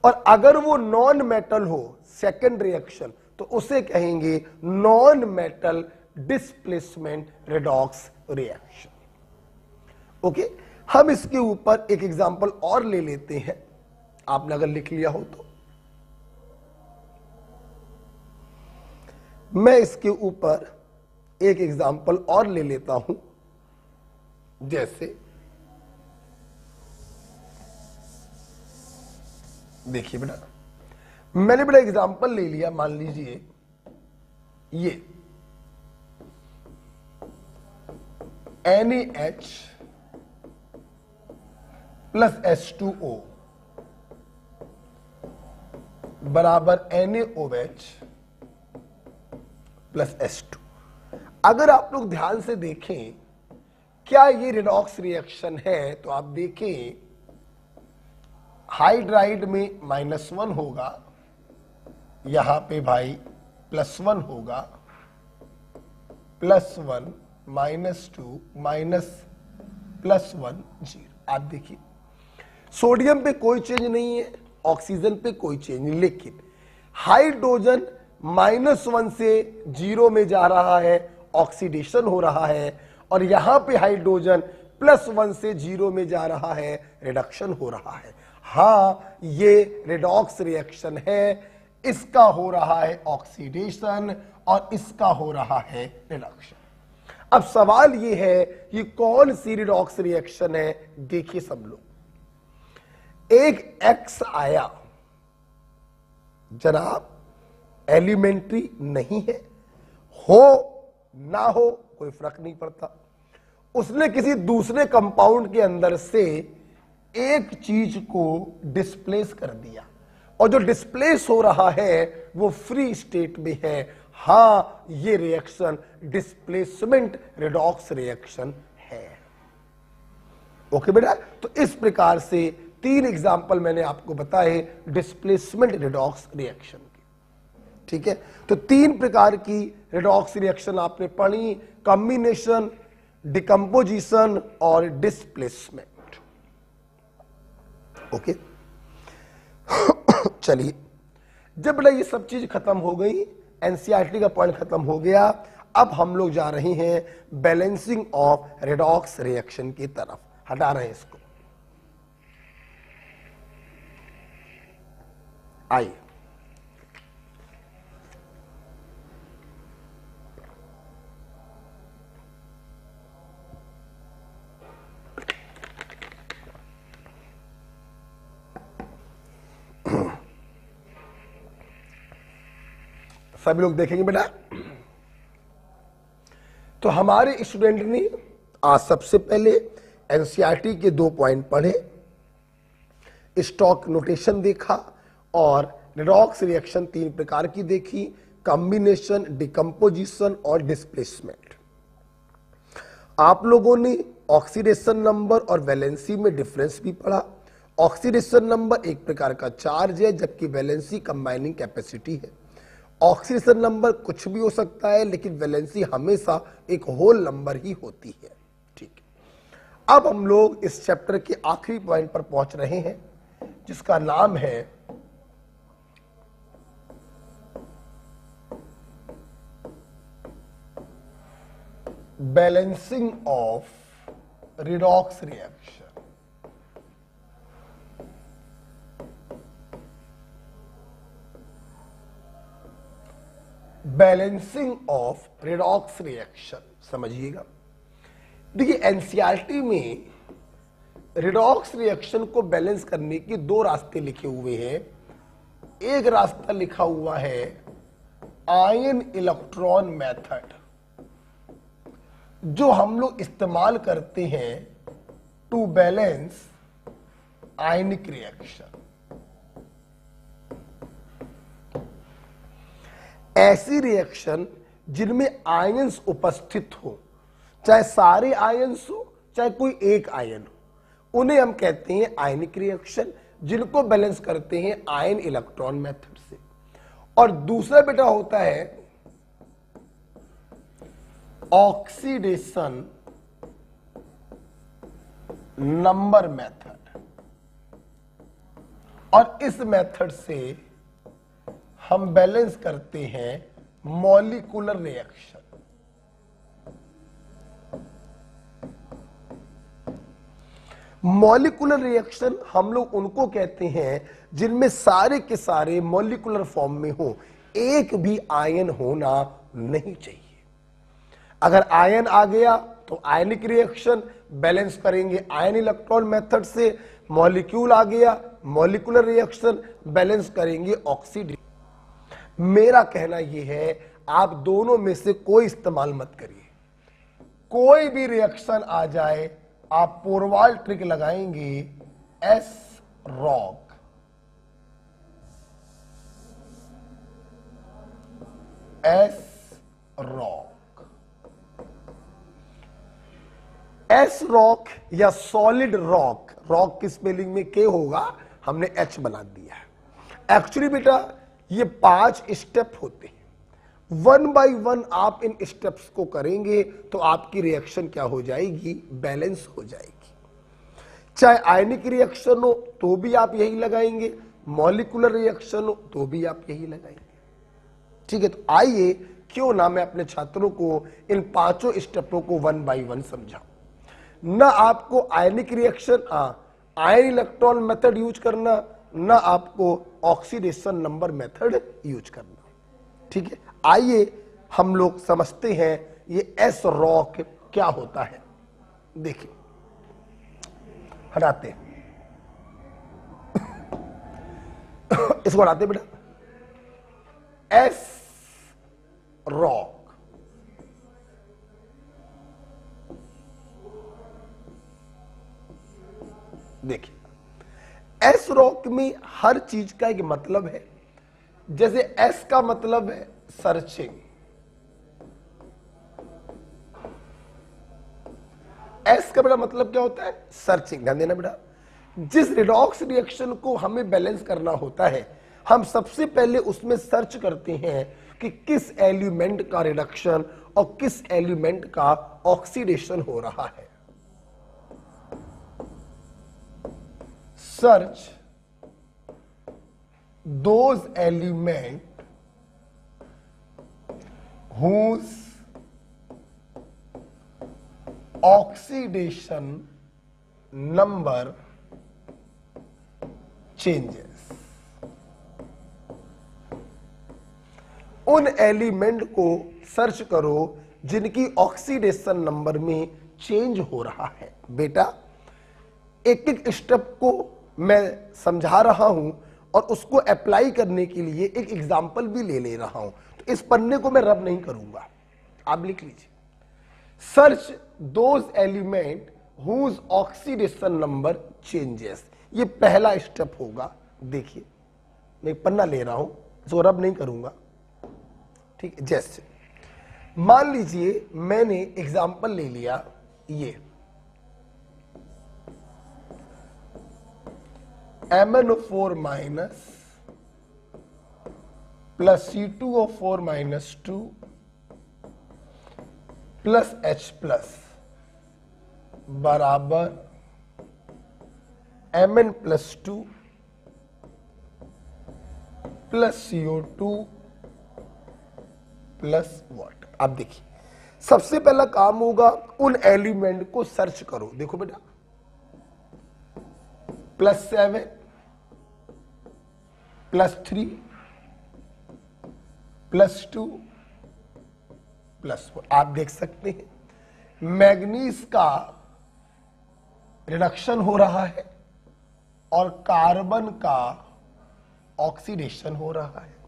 और अगर वो नॉन मेटल हो, सेकंड रिएक्शन, तो उसे कहेंगे non metal displacement redox reaction. Okay, हम इसके ऊपर एक एग्जांपल और ले लेते हैं। आपने अगर लिख लिया हो तो। मैं इसके ऊपर एक एग्जाम्पल और ले लेता हूं, जैसे देखिए बेटा, मैंने बेटा एग्जाम्पल ले लिया, मान लीजिए ये NaH प्लस H2O बराबर NaOH प्लस H2। अगर आप लोग ध्यान से देखें क्या ये रिडॉक्स रिएक्शन है, तो आप देखें हाइड्राइड में -1 होगा, यहां पे भाई +1 होगा, +1 -2 +1 0। आप देखिए सोडियम पे कोई चेंज नहीं है, ऑक्सीजन पे कोई चेंज नहीं, लेकिन हाइड्रोजन -1 से 0 में जा रहा है, ऑक्सीडेशन हो रहा है, और यहां पे हाइड्रोजन +1 से 0 में जा रहा है, रिडक्शन हो रहा है। हां, ये रिडॉक्स रिएक्शन है, इसका हो रहा है ऑक्सीडेशन और इसका हो रहा है रिडक्शन। अब सवाल ये है कि कौन सी रिडॉक्स रिएक्शन है। देखिए सब लोग, एक X आया जनाब, एलिमेंट्री नहीं है, हो ना हो कोई फर्क नहीं पड़ता, उसने किसी दूसरे कंपाउंड के अंदर से एक चीज को डिस्प्लेस कर दिया, और जो डिस्प्लेस हो रहा है वो फ्री स्टेट में है। हां, ये रिएक्शन डिस्प्लेसमेंट रिडॉक्स रिएक्शन है। ओके बेटा, तो इस प्रकार से 3 एग्जाम्पल मैंने आपको बताए डिस्प्लेसमेंट रिडॉक्स रिएक्शन के। ठीक है, तो 3 प्रकार की रिडॉक्स रिएक्शन आपने पढ़ी, कॉम्बिनेशन, डिकम्पोजिशन और डिस्प्लेसमेंट। ओके चलिए, जब बेटा ये सब चीज खत्म हो गई, एनसीईआरटी का पॉइंट खत्म हो गया, अब हम लोग जा रहे हैं बैलेंसिंग ऑफ रिडॉक्स रिएक्शन की तरफ। हटा रहे हैं इसको, आइए सभी लोग देखेंगे बेटा। तो हमारे स्टूडेंट ने आज सबसे पहले एनसीईआरटी के 2 पॉइंट पढ़े, स्टॉक नोटेशन देखा और रिडॉक्स रिएक्शन 3 प्रकार की देखी, कॉम्बिनेशन, डिकम्पोजिशन और डिस्प्लेसमेंट। आप लोगों ने ऑक्सीडेशन नंबर और वैलेंसी में डिफरेंस भी पढ़ा। ऑक्सीडेशन नंबर एक प्रकार का चार्ज है, जबकि वैलेंसी कंबाइनिंग कैपेसिटी है। ऑक्सीडेशन नंबर कुछ भी हो सकता है, लेकिन वैलेंसी हमेशा एक होल नंबर ही होती है। ठीक है, अब हम लोग इस चैप्टर के आखिरी पॉइंट पर पहुंच रहे हैं, जिसका नाम है balancing of redox reaction. Balancing of redox reaction समझिएगा। देखिए एनसीईआरटी में रिडॉक्स रिएक्शन को बैलेंस करने के 2 रास्ते लिखे हुए हैं। एक रास्ता लिखा हुआ है आयन इलेक्ट्रॉन मेथड, जो हम लोग इस्तेमाल करते हैं टू बैलेंस आयनिक रिएक्शन। ऐसी रिएक्शन जिनमें आयंस उपस्थित हो, चाहे सारे आयंस हो चाहे कोई एक आयन हो, उन्हें हम कहते हैं आयनिक रिएक्शन, जिनको बैलेंस करते हैं आयन इलेक्ट्रॉन मेथड से। और दूसरा बेटा होता है ऑक्सीडेशन नंबर मेथड, और इस मेथड से हम बैलेंस करते हैं मॉलिक्यूलर रिएक्शन। मॉलिक्यूलर रिएक्शन हम लोग उनको कहते हैं जिनमें सारे के सारे मॉलिक्यूलर फॉर्म में हो, एक भी आयन होना नहीं चाहिए। अगर आयन आ गया तो आयनिक रिएक्शन बैलेंस करेंगे आयन इलेक्ट्रॉन मेथड से, मॉलिक्यूल आ गया मॉलिक्यूलर रिएक्शन बैलेंस करेंगे ऑक्सीडेशन। मेरा कहना यह है आप दोनों में से कोई इस्तेमाल मत करिए। कोई भी रिएक्शन आ जाए आप पोरवाल ट्रिक लगाएंगे S rock, S rock, S rock या सॉलिड रॉक। रॉक की स्पेलिंग में के होगा, हमने एच बना दिया है। एक्चुअली बेटा ये 5 स्टेप होते हैं, 1 बाय 1 आप इन स्टेप्स को करेंगे तो आपकी रिएक्शन क्या हो जाएगी, बैलेंस हो जाएगी। चाहे आयनिक रिएक्शन हो तो भी आप यही लगाएंगे, मॉलिक्यूलर रिएक्शन हो तो भी आप यही लगाएंगे। ठीक है, तो आइए क्यों ना मैं अपने छात्रों को इन 5 स्टेपों को 1 बाय 1 समझाऊं। ना आपको ionic reaction ion electron method use करना, ना आपको ऑक्सीडेशन नंबर मेथड यूज करना। ठीक है, आइए हम लोग समझते हैं ये एस रॉक क्या होता है। देखिए हटाते हैं इसको हटाते बेटा। एस रॉक देखिए, एस रॉक में हर चीज का एक मतलब है। जैसे एस का मतलब है सर्चिंग, एस का बेटा मतलब क्या होता है, सर्चिंग। ध्यान देना बेटा, जिस रिडॉक्स रिएक्शन को हमें बैलेंस करना होता है हम सबसे पहले उसमें सर्च करते हैं कि किस एलिमेंट का रिडक्शन और किस एलिमेंट का ऑक्सीडेशन हो रहा है। Search those elements whose oxidation number changes। उन एलिमेंट को सर्च करो जिनकी ऑक्सीडेशन नंबर में चेंज हो रहा है। बेटा एक एक स्टेप को मैं समझा रहा हूं और उसको अप्लाई करने के लिए एक एग्जाम्पल भी ले रहा हूं, तो इस पन्ने को मैं रब नहीं करूंगा, आप लिख लीजिए। Search those element whose oxidation number changes, ये पहला स्टेप होगा। देखिए मैं एक पन्ना ले रहा हूं, इसको रब नहीं करूंगा। ठीक है, जैसे मान लीजिए मैंने एग्जाम्पल ले लिया ये MnO4 minus plus C2O4 minus 2 plus H plus बराबर Mn plus 2 plus CO2 plus water. अब देखिए सबसे पहला काम होगा उन एलिमेंट को सर्च करो। देखो बेटा +7 +3 +2 +4। आप देख सकते हैं मैग्नीज का रिडक्शन हो रहा है और कार्बन का ऑक्सीडेशन हो रहा है।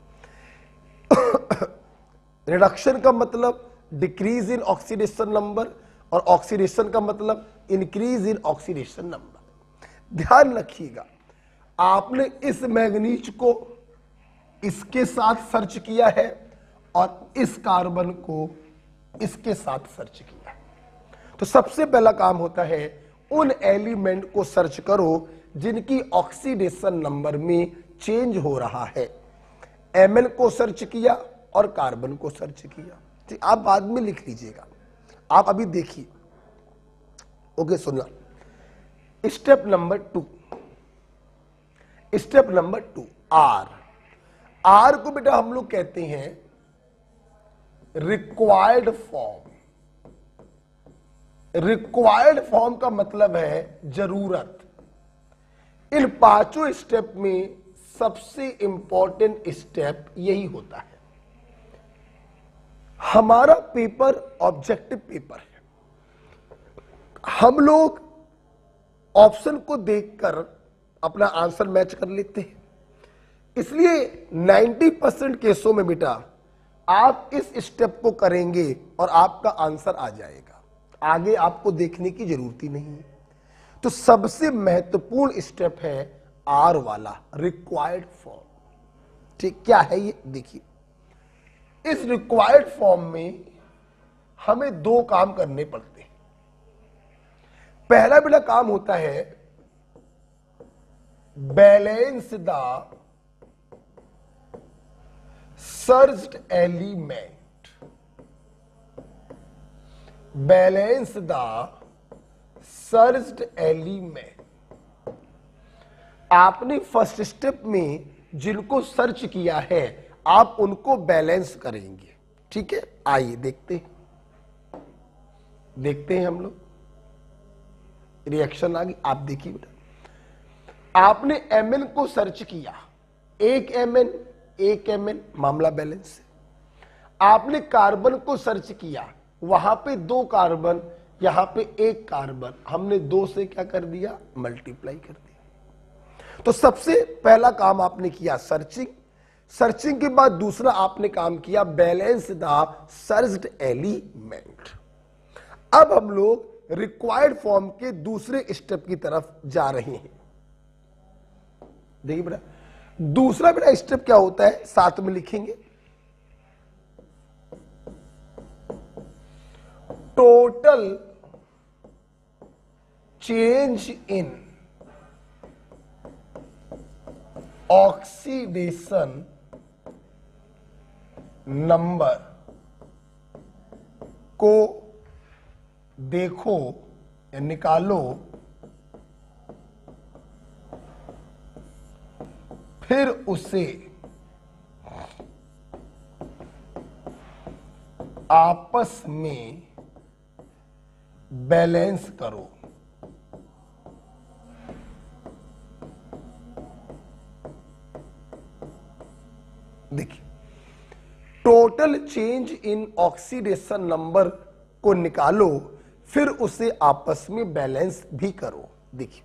रिडक्शन का मतलब डिक्रीज इन ऑक्सीडेशन नंबर और ऑक्सीडेशन का मतलब इंक्रीज इन ऑक्सीडेशन नंबर। ध्यान रखिएगा आपने इस मैग्नीज को इसके साथ सर्च किया है और इस कार्बन को इसके साथ सर्च किया है। तो सबसे पहला काम होता है उन एलिमेंट को सर्च करो जिनकी ऑक्सीडेशन नंबर में चेंज हो रहा है। Mn को सर्च किया और कार्बन को सर्च किया। ठीक, आप बाद में लिख लीजिएगा, आप अभी देखिए। ओके सुनना, स्टेप नंबर 2, स्टेप नंबर 2 आर को बेटा हम लोग कहते हैं रिक्वायर्ड फॉर्म। रिक्वायर्ड फॉर्म का मतलब है जरूरत। इन पांचों स्टेप में सबसे इंपॉर्टेंट स्टेप यही होता है। हमारा पेपर ऑब्जेक्टिव पेपर है। हम लोग ऑप्शन को देखकर अपना आंसर मैच कर लेते हैं, इसलिए 90% केसों में बेटा आप इस स्टेप को करेंगे और आपका आंसर आ जाएगा, आगे आपको देखने की जरूरत ही नहीं है। तो सबसे महत्वपूर्ण स्टेप है आर वाला, रिक्वायर्ड फॉर्म। ठीक, क्या है ये देखिए। इस रिक्वायर्ड फॉर्म में हमें दो काम करने पड़ते हैं। पहला बेटा काम होता है balance the searched element. Balance the searched element. आपने फर्स्ट स्टेप में जिनको सर्च किया है आप उनको बैलेंस करेंगे। ठीक है, आइए देखते हैं हम लोग। रिएक्शन आ गई, आप देखिए बेटा। आपने mn को सर्च किया, एक mn मामला बैलेंस है। आपने कार्बन को सर्च किया, वहां पे 2 कार्बन, यहां पे 1 कार्बन, हमने 2 से क्या कर दिया, मल्टीप्लाई कर दिया। तो सबसे पहला काम आपने किया सर्चिंग। सर्चिंग के बाद दूसरा आपने काम किया बैलेंस द सर्च्ड एलिमेंट। अब हम लोग रिक्वायर्ड फॉर्म के दूसरे स्टेप की तरफ जा रहे हैं। देखिए बेटा, दूसरा बेटा स्टेप क्या होता है, साथ में लिखेंगे। Total change in oxidation number को देखो या निकालो, फिर उसे आपस में बैलेंस करो। देखिए, total change in oxidation number को निकालो, फिर उसे आपस में बैलेंस भी करो। देखिए,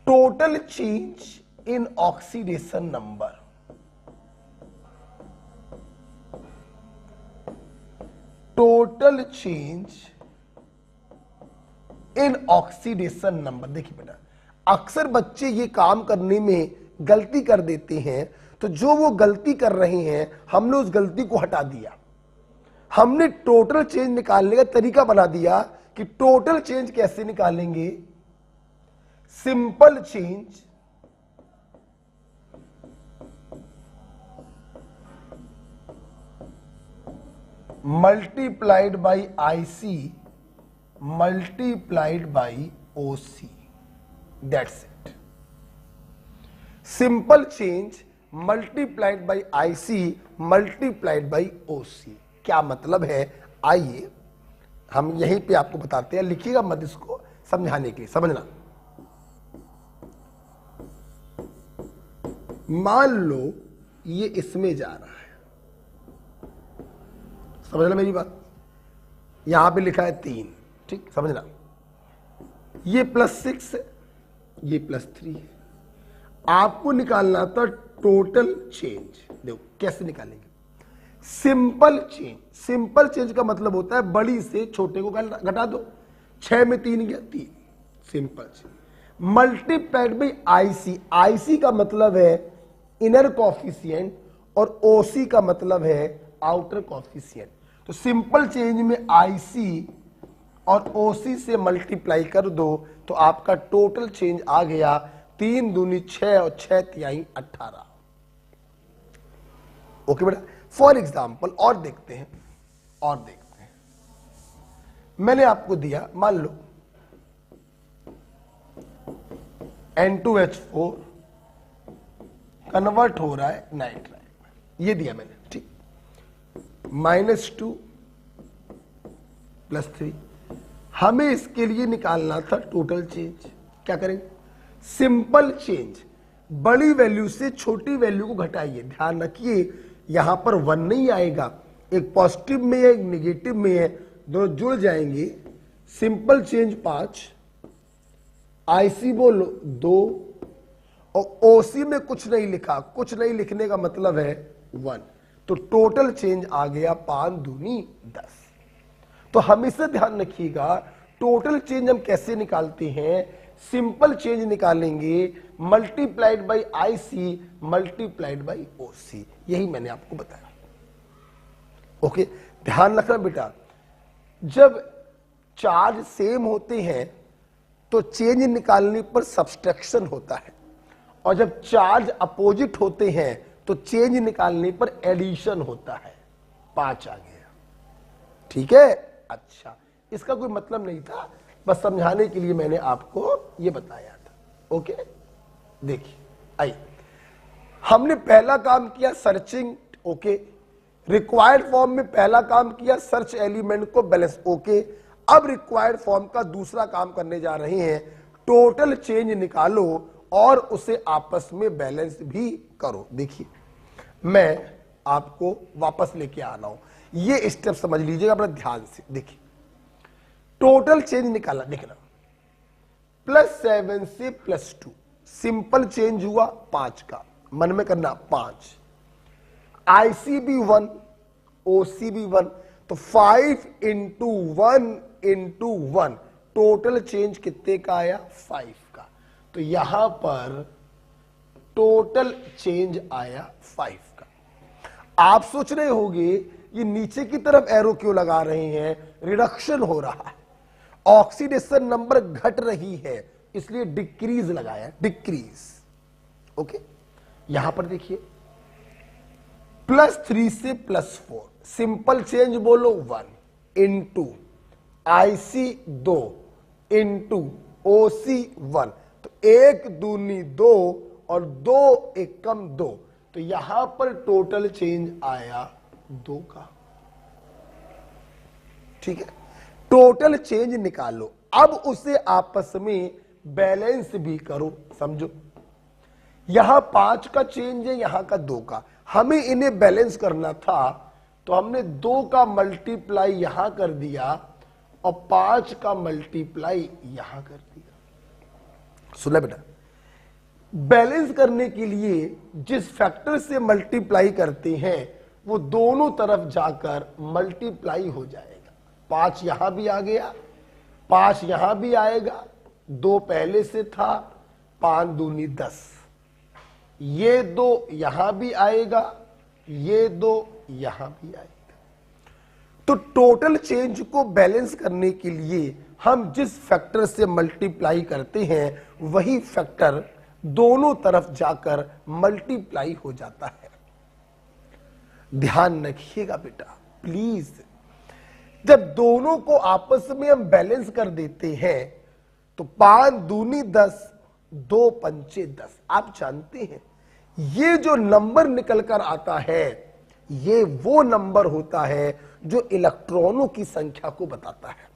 total change in oxidation number, total change in oxidation number. देखिए बेटा, अक्सर बच्चे ये काम करने में गलती कर देते हैं, तो जो वो गलती कर रहे हैं हमने उस गलती को हटा दिया। हमने टोटल चेंज निकालने का तरीका बना दिया कि टोटल चेंज कैसे निकालेंगे। Simple change multiplied by IC multiplied by OC, that's it. Simple change multiplied by IC multiplied by OC। क्या मतलब है, आइए हम यहीं पे आपको बताते हैं। लिखिएगा मत इसको, समझाने के लिए, समझना। मान लो ये इसमें जा रहा है, समझना मेरी बात। यहां पे लिखा है 3, ठीक, समझना। ये +6 है, ये +3 है। आपको निकालना था टोटल चेंज। देखो कैसे निकालेंगे, सिंपल चेंज। सिंपल चेंज का मतलब होता है बड़ी से छोटे को घटा दो। 6 में 3 गया 3, simple change. Multiplied by IC, IC का मतलब है इनर कॉफिशिएंट और OC का मतलब है आउटर कॉफिशिएंट। तो सिंपल चेंज में IC और OC से मल्टीप्लाई कर दो तो आपका टोटल चेंज आ गया 3 दूनी 6 और 6 तिहाई 18। ओके बेटा, फॉर एग्जाम्पल और देखते हैं, मैंने आपको दिया, मान लो N2H4 कन्वर्ट हो रहा है नाइट्राइल में, ये दिया मैंने, ठीक। -2 +3, हमें इसके लिए निकालना था टोटल चेंज। क्या करेंगे? सिंपल चेंज, बड़ी वैल्यू से छोटी वैल्यू को घटाइए। ध्यान रखिए यहां पर 1 नहीं आएगा, एक पॉजिटिव में है एक निगेटिव में है, दोनों जुड़ जाएंगे। सिंपल चेंज 5, आईसी बोलो 2, और ओसी में कुछ नहीं लिखा, कुछ नहीं लिखने का मतलब है 1, तो टोटल चेंज आ गया 5 दूनी 10। तो हमेशा ध्यान रखिएगा टोटल चेंज हम कैसे निकालते हैं, सिंपल चेंज निकालेंगे multiplied by IC multiplied by OC, यही मैंने आपको बताया। ओके, ध्यान रखना बेटा, जब चार्ज सेम होते हैं तो चेंज निकालने पर सब्सट्रैक्शन होता है, और जब चार्ज अपोजिट होते हैं तो चेंज निकालने पर एडिशन होता है। 5 आ गया, ठीक है। अच्छा, इसका कोई मतलब नहीं था, बस समझाने के लिए मैंने आपको यह बताया था। ओके, देखिए आइए, हमने पहला काम किया सर्चिंग। ओके, रिक्वायर्ड फॉर्म में पहला काम किया सर्च एलिमेंट को बैलेंस। ओके, अब रिक्वायर्ड फॉर्म का दूसरा काम करने जा रहे हैं, टोटल चेंज निकालो और उसे आपस में बैलेंस भी करो। देखिए मैं आपको वापस लेके आ रहा हूं, ये स्टेप समझ लीजिएगा अपना ध्यान से। देखिए टोटल चेंज निकाला, देखना +7 से +2, सिंपल चेंज हुआ 5 का, मन में करना 5, आईसी भी 1, ओसी भी 1, तो 5 इंटू 1 इंटू 1, टोटल चेंज कितने का आया? 5 का। तो यहां पर टोटल चेंज आया 5 का। आप सोच रहे होंगे ये नीचे की तरफ एरो क्यों लगा रहे हैं? रिडक्शन हो रहा है, ऑक्सीडेशन नंबर घट रही है, इसलिए डिक्रीज लगाया, डिक्रीज। ओके, यहां पर देखिए +3 से +4, सिंपल चेंज बोलो 1 इंटू आईसी 2 इंटू ओसी 1, तो 1 दूनी 2 और 2 एकम 2, तो यहां पर टोटल चेंज आया 2 का। ठीक है, टोटल चेंज निकालो, अब उसे आपस में बैलेंस भी करो। समझो यहां 5 का चेंज है, यहां का 2 का, हमें इन्हें बैलेंस करना था, तो हमने 2 का मल्टीप्लाई यहां कर दिया और 5 का मल्टीप्लाई यहां कर दिया। सुना बेटा, बैलेंस करने के लिए जिस फैक्टर से मल्टीप्लाई करते हैं वो दोनों तरफ जाकर मल्टीप्लाई हो जाएगा। 5 यहां भी आ गया, 5 यहां भी आएगा, 2 पहले से था, 5 दूनी 10, ये 2 यहां भी आएगा, ये 2 यहां भी आएगा। तो टोटल चेंज को बैलेंस करने के लिए हम जिस फैक्टर से मल्टीप्लाई करते हैं वही फैक्टर दोनों तरफ जाकर मल्टीप्लाई हो जाता है। ध्यान रखिएगा बेटा प्लीज, जब दोनों को आपस में हम बैलेंस कर देते हैं तो 5 दूनी 10, 2 पंचे 10। आप जानते हैं ये जो नंबर निकल कर आता है ये वो नंबर होता है जो इलेक्ट्रॉनों की संख्या को बताता है।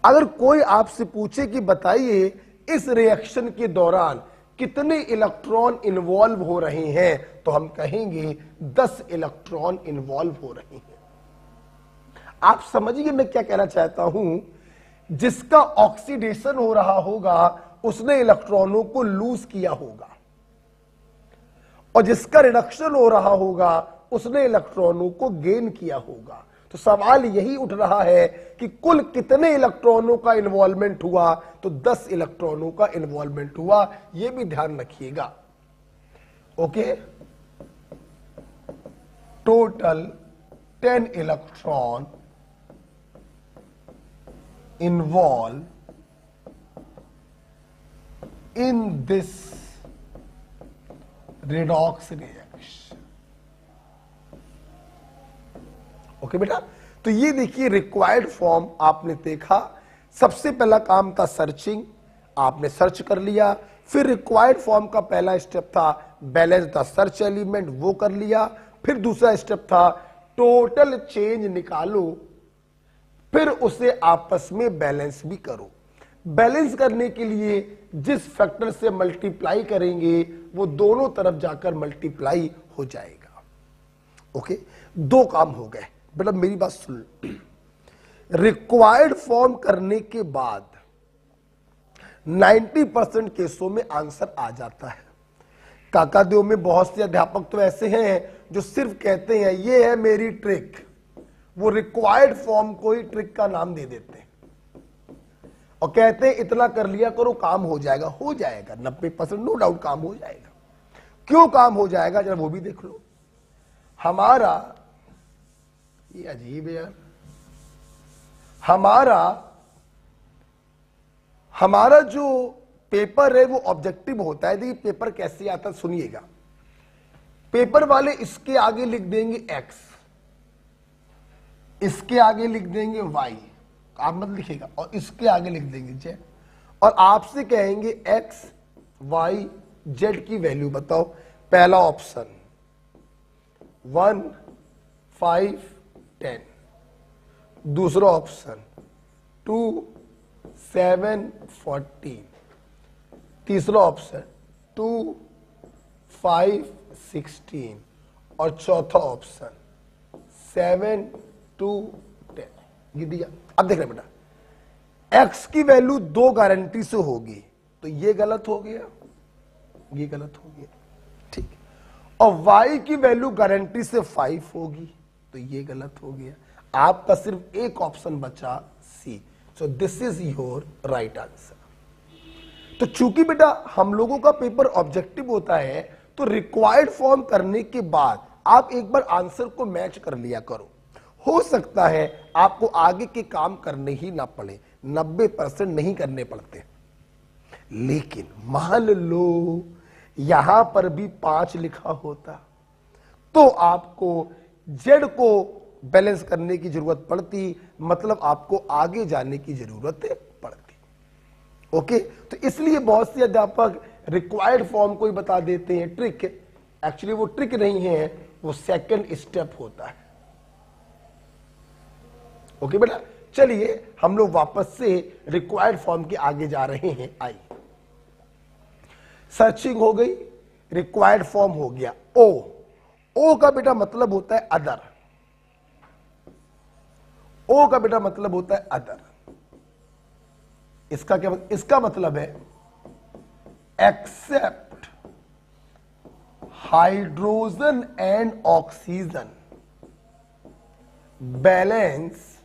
अगर कोई आपसे पूछे कि बताइए इस रिएक्शन के दौरान कितने इलेक्ट्रॉन इन्वॉल्व हो रहे हैं, तो हम कहेंगे 10 इलेक्ट्रॉन इन्वॉल्व हो रहे हैं। आप समझिए मैं क्या कहना चाहता हूं, जिसका ऑक्सीडेशन हो रहा होगा उसने इलेक्ट्रॉनों को लूज किया होगा, और जिसका रिडक्शन हो रहा होगा उसने इलेक्ट्रॉनों को गेन किया होगा। तो सवाल यही उठ रहा है कि कुल कितने इलेक्ट्रॉनों का इन्वॉल्वमेंट हुआ, तो 10 इलेक्ट्रॉनों का इन्वॉल्वमेंट हुआ, यह भी ध्यान रखिएगा। Okay, total 10 electron involved in this redox reaction। Okay बेटा, तो ये देखिए रिक्वायर्ड फॉर्म आपने देखा। सबसे पहला काम था सर्चिंग, आपने सर्च कर लिया, फिर रिक्वायर्ड फॉर्म का पहला स्टेप था बैलेंस द सर्च एलिमेंट, वो कर लिया। फिर दूसरा स्टेप था टोटल चेंज निकालो, फिर उसे आपस में बैलेंस भी करो। बैलेंस करने के लिए जिस फैक्टर से मल्टीप्लाई करेंगे वो दोनों तरफ जाकर मल्टीप्लाई हो जाएगा। ओके, दो काम हो गए बेटा, मेरी बात सुन। रिक्वायर्ड फॉर्म करने के बाद 90% केसों में आंसर आ जाता है। काकादेव में बहुत से अध्यापक तो ऐसे हैं जो सिर्फ कहते हैं ये है मेरी ट्रिक, वो रिक्वायर्ड फॉर्म को ही ट्रिक का नाम दे देते हैं और कहते हैं इतना कर लिया करो काम हो जाएगा। हो जाएगा 90% नो डाउट काम हो जाएगा। क्यों काम हो जाएगा जरा वो भी देख लो। हमारा ये अजीब है यार, हमारा जो पेपर है वो ऑब्जेक्टिव होता है। देखिए पेपर कैसे आता है सुनिएगा। पेपर वाले इसके आगे लिख देंगे x, इसके आगे लिख देंगे y, आप मत लिखेगा, और इसके आगे लिख देंगे z, और आपसे कहेंगे x y z की वैल्यू बताओ। पहला ऑप्शन 1 5 10, दूसरा ऑप्शन 2 7 14, तीसरा ऑप्शन 2 5 16, और चौथा ऑप्शन 7 2 10। ये दिया। अब देख रहे बेटा, x की वैल्यू 2 गारंटी से होगी तो ये गलत हो गया, ये गलत हो गया, ठीक। और y की वैल्यू गारंटी से 5 होगी तो ये गलत हो गया। आपका सिर्फ एक ऑप्शन बचा C. So this is your right answer. तो चूंकि बेटा हम लोगों का पेपर ऑब्जेक्टिव होता है तो रिक्वायर्ड फॉर्म करने के बाद आप एक बार आंसर को मैच कर लिया करो। हो सकता है आपको आगे के काम करने ही ना पड़े, 90% नहीं करने पड़ते। लेकिन मान लो यहां पर भी 5 लिखा होता तो आपको जेड को बैलेंस करने की जरूरत पड़ती, मतलब आपको आगे जाने की जरूरत पड़ती। ओके, तो इसलिए बहुत से अध्यापक रिक्वायर्ड फॉर्म को ही बता देते हैं ट्रिक। एक्चुअली वो ट्रिक नहीं है, वो सेकंड स्टेप होता है। ओके बेटा, चलिए हम लोग वापस से रिक्वायर्ड फॉर्म के आगे जा रहे हैं। आई सर्चिंग हो गई, रिक्वायर्ड फॉर्म हो गया। ओ का बेटा मतलब होता है अदर। ओ का बेटा मतलब होता है अदर। इसका क्या, इसका मतलब है except hydrogen and oxygen balance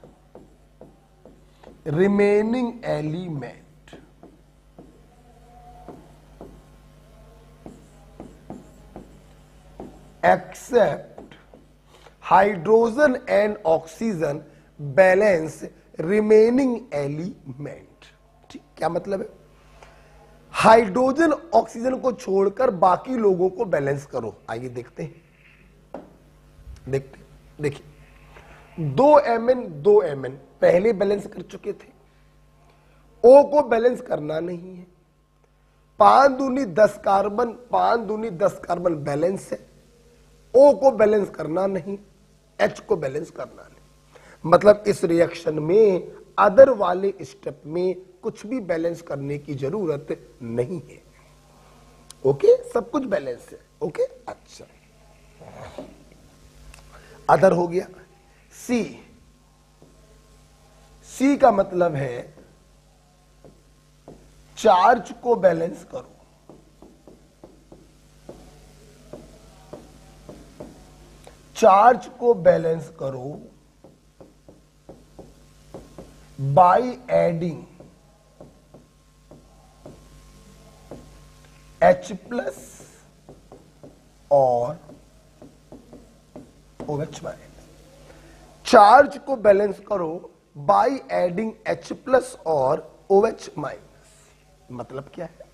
remaining element. Except hydrogen and oxygen balance remaining element. ठीक, क्या मतलब है? हाइड्रोजन ऑक्सीजन को छोड़कर बाकी लोगों को बैलेंस करो। आइए देखते हैं, देखिए 2Mn पहले बैलेंस कर चुके थे, O को बैलेंस करना नहीं है। 5 दूनी 10 कार्बन, 5 दूनी 10 कार्बन बैलेंस है, O को बैलेंस करना नहीं, H को बैलेंस करना नहीं। मतलब इस रिएक्शन में अदर वाले स्टेप में कुछ भी बैलेंस करने की जरूरत नहीं है। ओके, सब कुछ बैलेंस है। ओके, अच्छा, अदर हो गया। सी का मतलब है चार्ज को बैलेंस करो। चार्ज को बैलेंस करो बाय एडिंग H प्लस और OH माइनस। चार्ज को बैलेंस करो बाय एडिंग H प्लस और OH माइनस। मतलब क्या है?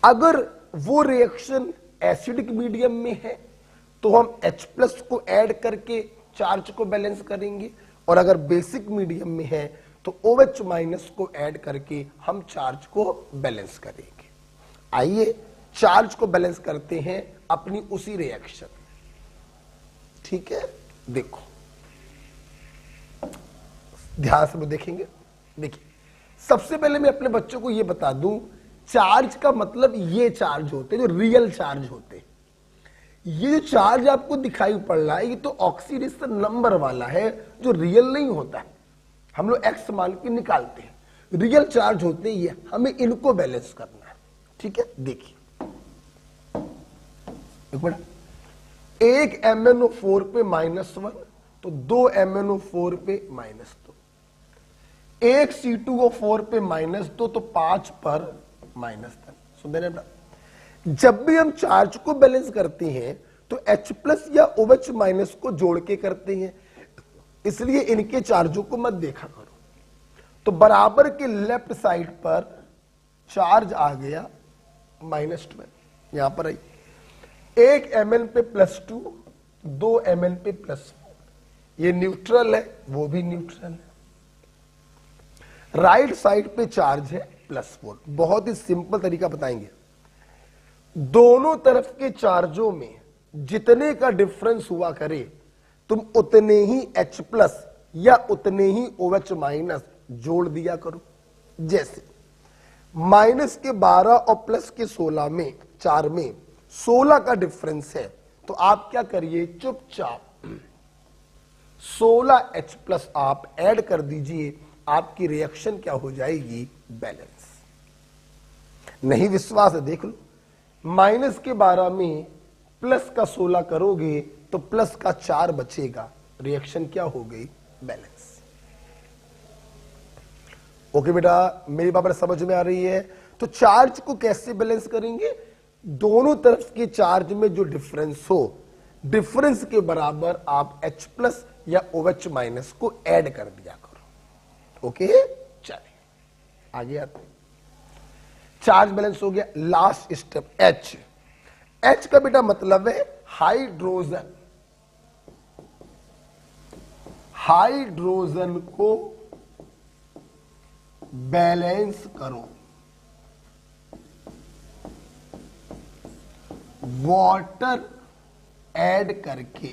अगर वो रिएक्शन एसिडिक मीडियम में है तो हम H प्लस को ऐड करके चार्ज को बैलेंस करेंगे, और अगर बेसिक मीडियम में है तो OH माइनस को ऐड करके हम चार्ज को बैलेंस करेंगे। आइए चार्ज को बैलेंस करते हैं अपनी उसी रिएक्शन में। ठीक है, देखो ध्यान से वो देखेंगे। देखिए, सबसे पहले मैं अपने बच्चों को ये बता दूं, चार्ज का मतलब ये चार्ज होते हैं जो रियल चार्ज होते हैं। ये जो चार्ज आपको दिखाई पड़ रहा है ये तो ऑक्सीडेशन नंबर वाला है जो रियल नहीं होता है। हम लोग एक्स मान के निकालते हैं, रियल चार्ज होते हैं ये, हमें इनको बैलेंस करना है। ठीक है, देखिए एक मिनट, एक MnO4 पे -1 तो 2 MnO4 पे -2, एक C2O4 पे -2 तो 5 पर -10। सुन देना बेटा, जब भी हम चार्ज को बैलेंस करते हैं तो H+ या OH- को जोड़ के करते हैं, इसलिए इनके चार्जों को मत देखा करो। तो बराबर के लेफ्ट साइड पर चार्ज आ गया -12, यहां पर आई, एक Mn पे +2, 2 Mn पे +4, ये न्यूट्रल है, वो भी न्यूट्रल है। राइट साइड पे चार्ज है +4। बहुत ही सिंपल तरीका बताएंगे, दोनों तरफ के चार्जों में जितने का डिफरेंस हुआ करे तुम उतने ही H+ या उतने ही OH- जोड़ दिया करो। जैसे -12 और +16 में 4 में 16 का डिफरेंस है, तो आप क्या करिए, चुपचाप 16H+ आप ऐड कर दीजिए, आपकी रिएक्शन क्या हो जाएगी, बैलेंस। नहीं विश्वास है देख लो, -12 में +16 करोगे तो +4 बचेगा, रिएक्शन क्या हो गई, बैलेंस। ओके बेटा, मेरी बात समझ में आ रही है। तो चार्ज को कैसे बैलेंस करेंगे, दोनों तरफ के चार्ज में जो डिफरेंस हो, डिफरेंस के बराबर आप H+ या OH- को ऐड कर दिया करो। ओके, चलिए आगे आते हैं। चार्ज बैलेंस हो गया, लास्ट स्टेप H। H का बेटा मतलब है हाइड्रोजन। हाइड्रोजन को बैलेंस करो वाटर ऐड करके।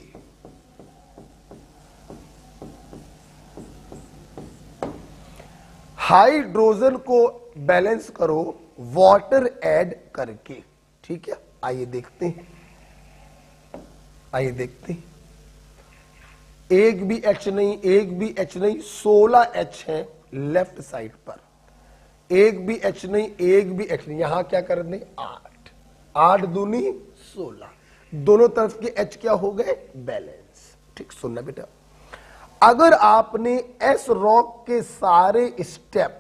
हाइड्रोजन को बैलेंस करो वाटर ऐड करके। ठीक है, आइए देखते हैं, आइए देखते हैं। एक भी H नहीं, एक भी H नहीं, 16 H है लेफ्ट साइड पर, एक भी H नहीं, एक भी H नहीं, यहां क्या कर दें, 8, 8 दूनी 16, दोनों तरफ के H क्या हो गए, बैलेंस। ठीक, सुनना बेटा, अगर आपने S रॉक के सारे स्टेप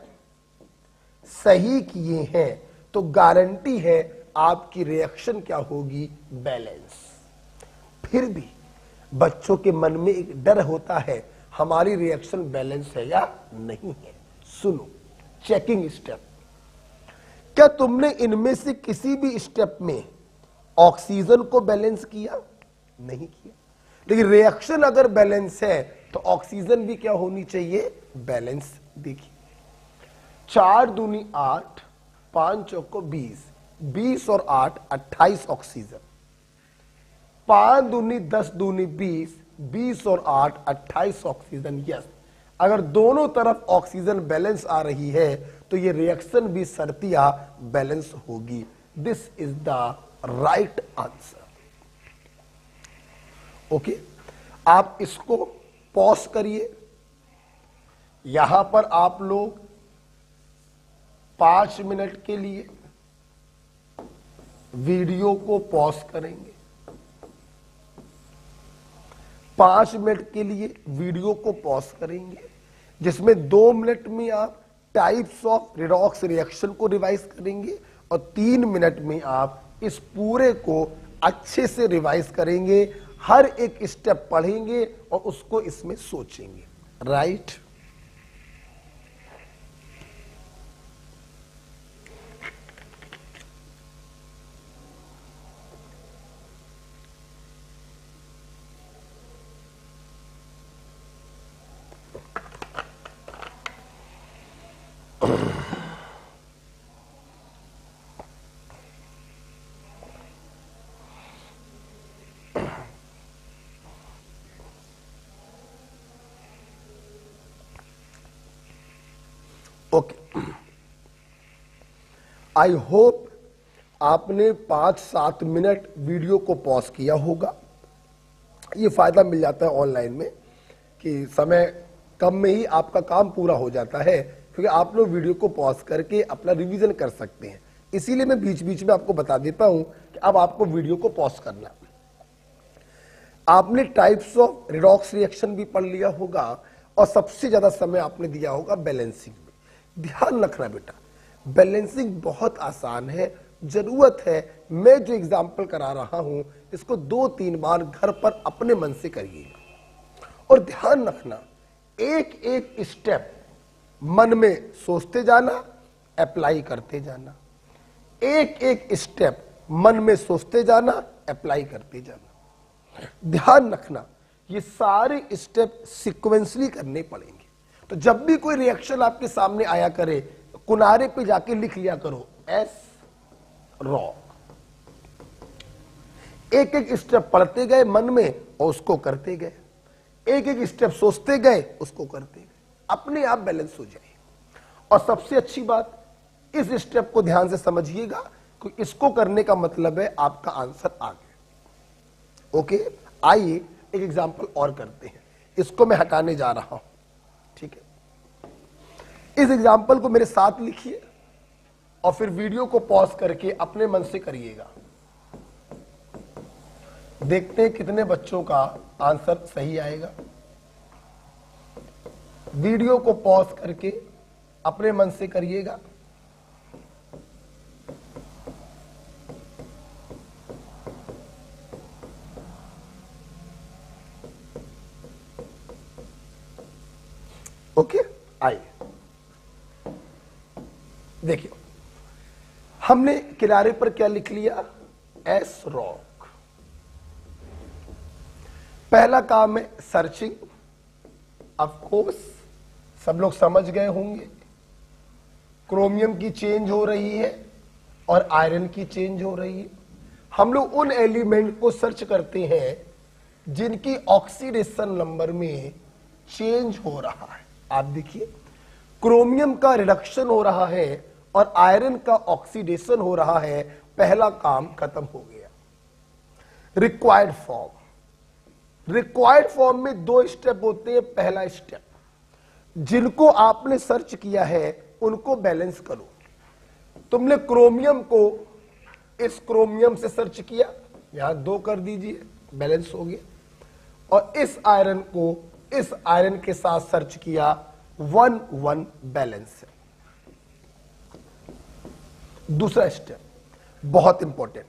सही किए हैं तो गारंटी है आपकी रिएक्शन क्या होगी, बैलेंस। फिर भी बच्चों के मन में एक डर होता है, हमारी रिएक्शन बैलेंस है या नहीं है। सुनो, चेकिंग स्टेप, क्या तुमने इनमें से किसी भी स्टेप में ऑक्सीजन को बैलेंस किया, नहीं किया। लेकिन रिएक्शन अगर बैलेंस है तो ऑक्सीजन भी क्या होनी चाहिए, बैलेंस। देखिए 4 दूनी 8, 5 चौको 20, 20 और 8 28 ऑक्सीजन, 5 दूनी 10 दूनी 20, 20 और 8 28 ऑक्सीजन। यस, अगर दोनों तरफ ऑक्सीजन बैलेंस आ रही है तो ये रिएक्शन भी शर्तिया बैलेंस होगी। This is the right answer. Okay, आप इसको पॉज करिए, यहां पर आप लोग 5 मिनट के लिए वीडियो को पॉज करेंगे। 5 मिनट के लिए वीडियो को पॉज करेंगे, जिसमें 2 मिनट में आप टाइप्स ऑफ रिडॉक्स रिएक्शन को रिवाइज करेंगे और 3 मिनट में आप इस पूरे को अच्छे से रिवाइज करेंगे, हर एक स्टेप पढ़ेंगे और उसको इसमें सोचेंगे। राइट? आई होप आपने 5-7 मिनट वीडियो को पॉज किया होगा। ये फायदा मिल जाता है ऑनलाइन में कि समय कम में ही आपका काम पूरा हो जाता है, क्योंकि आप लोग वीडियो को पॉज करके अपना रिवीजन कर सकते हैं। इसीलिए मैं बीच बीच में आपको बता देता हूं कि अब आपको वीडियो को पॉज करना। आपने टाइप्स ऑफ रिडॉक्स रिएक्शन भी पढ़ लिया होगा और सबसे ज्यादा समय आपने दिया होगा बैलेंसिंग में। ध्यान रखना बेटा, बैलेंसिंग बहुत आसान है। जरूरत है मैं जो एग्जाम्पल करा रहा हूं इसको 2-3 बार घर पर अपने मन से करिएगा। और ध्यान रखना, एक एक स्टेप मन में सोचते जाना, अप्लाई करते जाना। एक एक स्टेप मन में सोचते जाना, अप्लाई करते जाना। ध्यान रखना, ये सारे स्टेप सीक्वेंसली करने पड़ेंगे। तो जब भी कोई रिएक्शन आपके सामने आया करे, किनारे पे जाके लिख लिया करो एस रॉक। एक एक स्टेप पढ़ते गए मन में और उसको करते गए, एक एक स्टेप सोचते गए, उसको करते गए, अपने आप बैलेंस हो जाए। और सबसे अच्छी बात, इस स्टेप को ध्यान से समझिएगा, क्योंकि इसको करने का मतलब है आपका आंसर आ गया। ओके, आइए एक एग्जांपल और करते हैं। इसको मैं हटाने जा रहा हूं, ठीक है। इस एग्जांपल को मेरे साथ लिखिए और फिर वीडियो को पॉज करके अपने मन से करिएगा। देखते हैं कितने बच्चों का आंसर सही आएगा। वीडियो को पॉज करके अपने मन से करिएगा। ओके, आइए देखिए, हमने किनारे पर क्या लिख लिया, एस रॉक। पहला काम है सर्चिंग। ऑफ कोर्स सब लोग समझ गए होंगे, क्रोमियम की चेंज हो रही है और आयरन की चेंज हो रही है। हम लोग उन एलिमेंट को सर्च करते हैं जिनकी ऑक्सीडेशन नंबर में चेंज हो रहा है। आप देखिए, क्रोमियम का रिडक्शन हो रहा है और आयरन का ऑक्सीडेशन हो रहा है। पहला काम खत्म हो गया। रिक्वायर्ड फॉर्म, रिक्वायर्ड फॉर्म में 2 स्टेप होते हैं। पहला स्टेप, जिनको आपने सर्च किया है उनको बैलेंस करो। तुमने क्रोमियम को इस क्रोमियम से सर्च किया, यहां 2 कर दीजिए, बैलेंस हो गया। और इस आयरन को इस आयरन के साथ सर्च किया, 1-1 बैलेंस है। दूसरा स्टेप बहुत important,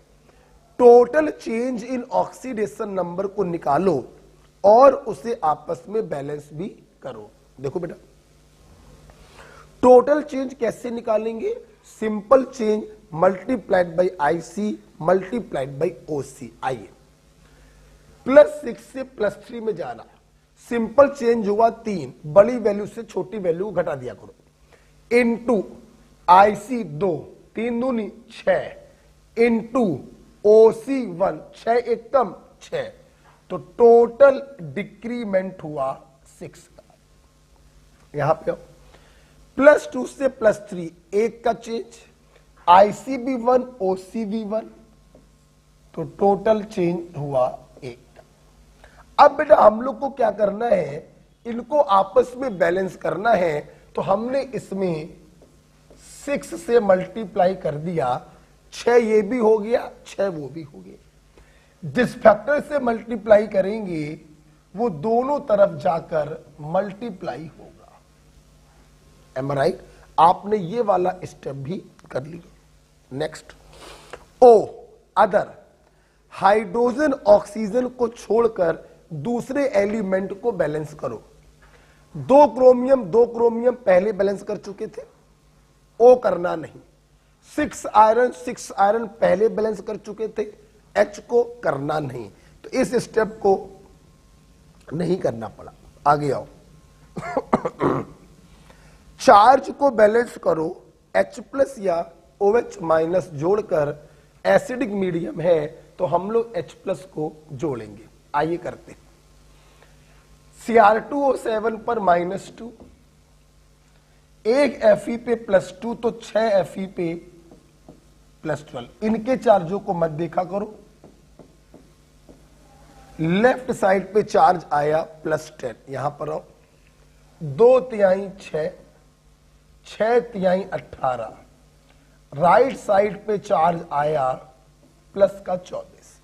total change in oxidation number को निकालो और उसे आपस में बैलेंस भी करो। देखो बेटा, टोटल चेंज कैसे निकालेंगे, simple change multiplied by IC multiplied by OC। आइए, +6 से +3 में जाना। सिंपल चेंज हुआ 3, बड़ी वैल्यू से छोटी वैल्यू घटा दिया करो, इनटू IC 2, 3 दूनी 6, इनटू OC 1, 6 एक कम 6, तो टोटल डिक्रीमेंट हुआ 6 का। यहां पे +2 से +3 1 का चेंज, IC भी 1 OC भी 1, तो टोटल चेंज हुआ 1 का। अब बेटा हम लोग को क्या करना है, इनको आपस में बैलेंस करना है। तो हमने इसमें 6 से मल्टीप्लाई कर दिया, 6 ये भी हो गया, 6 वो भी हो गया। जिस फैक्टर से मल्टीप्लाई करेंगे वो दोनों तरफ जाकर मल्टीप्लाई होगा। एम आई राइट? आपने ये वाला स्टेप भी कर लिया। नेक्स्ट, ओ अदर, हाइड्रोजन ऑक्सीजन को छोड़कर दूसरे एलिमेंट को बैलेंस करो। 2 क्रोमियम पहले बैलेंस कर चुके थे, ओ करना नहीं। 6 आयरन पहले बैलेंस कर चुके थे, H को करना नहीं। तो इस स्टेप को नहीं करना पड़ा। आगे आओ। चार्ज को बैलेंस करो, H+ या OH- जोड़कर एसिडिक मीडियम है तो हम लोग H+ को जोड़ेंगे। आइए करते हैं। Cr2O7 पर -2, एक Fe पे +2 तो 6 Fe पे +12। इनके चार्जों को मत देखा करो। लेफ्ट साइड पे चार्ज आया +10, यहां पर आओ, 2 तिहाई 6, 6 तिहाई 18। राइट साइड पे चार्ज आया +24।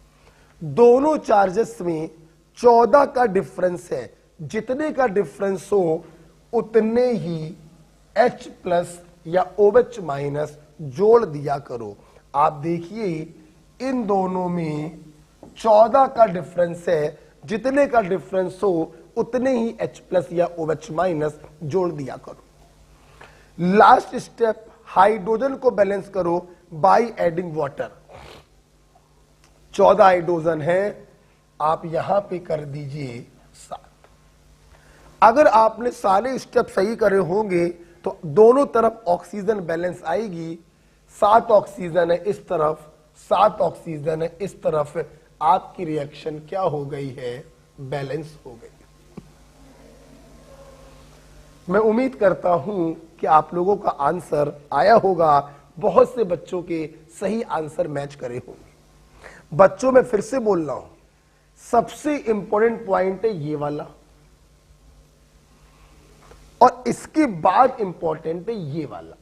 दोनों चार्जेस में 14 का डिफरेंस है। जितने का डिफरेंस हो उतने ही H+ या OH- जोड़ दिया करो। आप देखिए इन दोनों में 14 का डिफरेंस है। जितने का डिफरेंस हो उतने ही H+ या OH- जोड़ दिया करो। लास्ट स्टेप, हाइड्रोजन को बैलेंस करो बाय एडिंग वाटर। 14 हाइड्रोजन है, आप यहां पे कर दीजिए 7। अगर आपने सारे स्टेप सही करे होंगे तो दोनों तरफ ऑक्सीजन बैलेंस आएगी। 7 ऑक्सीजन है इस तरफ, 7 ऑक्सीजन है इस तरफ। आपकी रिएक्शन क्या हो गई है? बैलेंस हो गई। मैं उम्मीद करता हूं कि आप लोगों का आंसर आया होगा। बहुत से बच्चों के सही आंसर मैच करे होंगे। बच्चों में फिर से बोल रहा हूं, सबसे इंपॉर्टेंट पॉइंट है ये वाला, और इसके बाद इंपॉर्टेंट है ये वाला।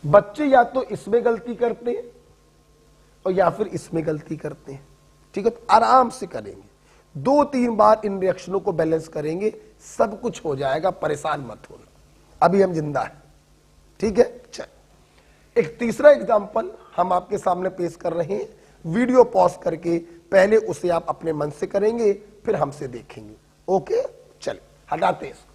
बच्चे या तो इसमें गलती करते हैं और या फिर इसमें गलती करते हैं। ठीक है, तो आराम से करेंगे, 2-3 बार इन रिएक्शनों को बैलेंस करेंगे, सब कुछ हो जाएगा, परेशान मत होना। अभी हम जिंदा हैं। ठीक है, चल एक तीसरा एग्जांपल हम आपके सामने पेश कर रहे हैं। वीडियो पॉज करके पहले उसे आप अपने मन से करेंगे, फिर हमसे देखेंगे। ओके, चल हटाते हैं इसको।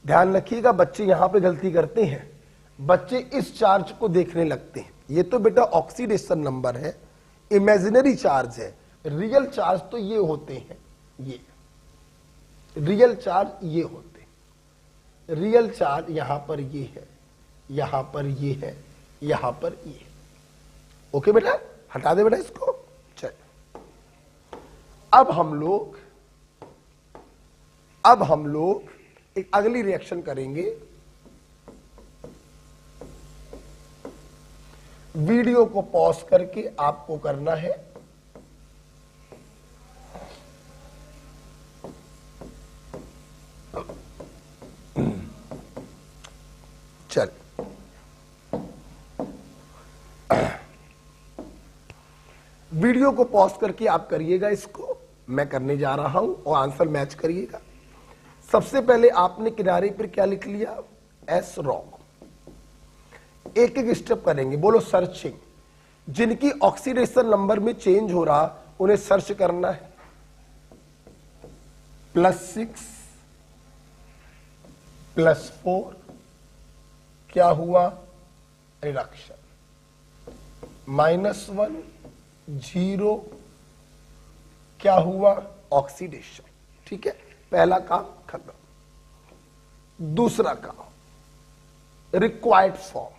ध्यान रखिएगा, बच्चे यहां पे गलती करते हैं। बच्चे इस चार्ज को देखने लगते हैं। ये तो बेटा ऑक्सीडेशन नंबर है, इमेजिनरी चार्ज है। रियल चार्ज तो ये होते हैं, ये रियल चार्ज ये होते हैं। रियल चार्ज यहां पर ये है, यहां पर ये है, यहां पर ये है। ओके बेटा, हटा दे बेटा इसको। चल अब हम लोग एक अगली रिएक्शन करेंगे। वीडियो को पॉज करके आपको करना है। चल वीडियो को पॉज करके आप करिएगा इसको, मैं करने जा रहा हूं और आंसर मैच करिएगा। सबसे पहले आपने किनारे पर क्या लिख लिया? S rock. एक एक स्टेप करेंगे, बोलो सर्चिंग। जिनकी ऑक्सीडेशन नंबर में चेंज हो रहा उन्हें सर्च करना है। +6 +4 क्या हुआ? रिडक्शन। -1 0 क्या हुआ? ऑक्सीडेशन। ठीक है, पहला काम खत्म। दूसरा काम रिक्वायर्ड फॉर्म।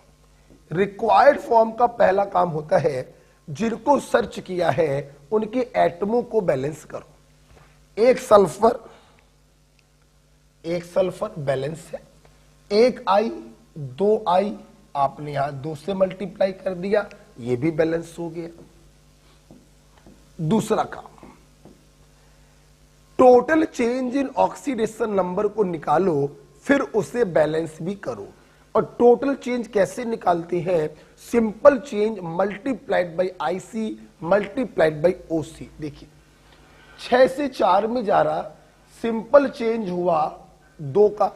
रिक्वायर्ड फॉर्म का पहला काम होता है, जिनको सर्च किया है उनके एटमों को बैलेंस करो। एक सल्फर बैलेंस है, एक आई 2 आई आपने यहां 2 से मल्टीप्लाई कर दिया, ये भी बैलेंस हो गया। दूसरा काम, total change in oxidation number को निकालो, फिर उसे बैलेंस भी करो। और टोटल चेंज कैसे निकालते हैं? Simple change multiplied by IC multiplied by OC। देखिए 6 से 4 में जा रहा, सिंपल चेंज हुआ 2 का,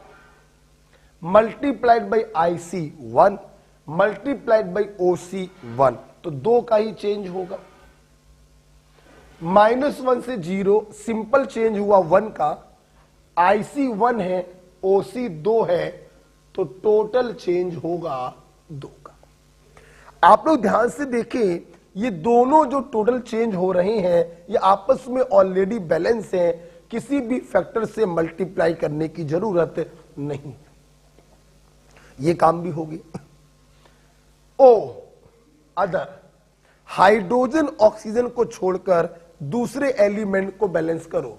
multiplied by IC 1 multiplied by OC 1, तो 2 का ही चेंज होगा। -1 से 0 सिंपल चेंज हुआ 1 का, IC 1 है, OC 2 है, तो टोटल चेंज होगा 2 का। आप लोग ध्यान से देखें, ये दोनों जो टोटल चेंज हो रहे हैं ये आपस में ऑलरेडी बैलेंस है, किसी भी फैक्टर से मल्टीप्लाई करने की जरूरत नहीं। ये काम भी हो गया। ओ अदर, हाइड्रोजन ऑक्सीजन को छोड़कर दूसरे एलिमेंट को बैलेंस करो।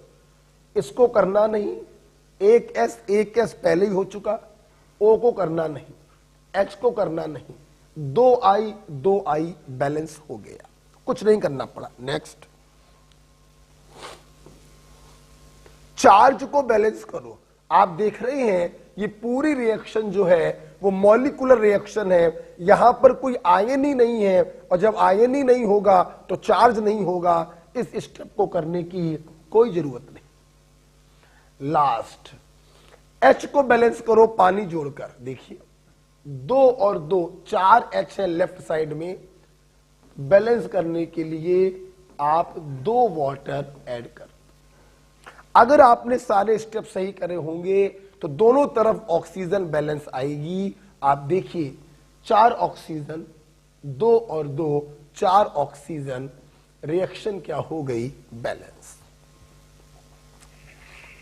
इसको करना नहीं, एक एस पहले ही हो चुका, ओ को करना नहीं, एच को करना नहीं, 2i बैलेंस हो गया, कुछ नहीं करना पड़ा। नेक्स्ट, चार्ज को बैलेंस करो। आप देख रहे हैं ये पूरी रिएक्शन जो है वो मॉलिक्यूलर रिएक्शन है, यहां पर कोई आयन ही नहीं है, और जब आयन ही नहीं होगा तो चार्ज नहीं होगा। इस स्टेप को करने की कोई जरूरत नहीं। लास्ट, H को बैलेंस करो पानी जोड़कर। देखिए 2 और 2 4 H है लेफ्ट साइड में, बैलेंस करने के लिए आप 2 वाटर ऐड कर। अगर आपने सारे स्टेप सही करे होंगे तो दोनों तरफ ऑक्सीजन बैलेंस आएगी। आप देखिए 4 ऑक्सीजन, 2 और 2 4 ऑक्सीजन, रिएक्शन क्या हो गई, बैलेंस।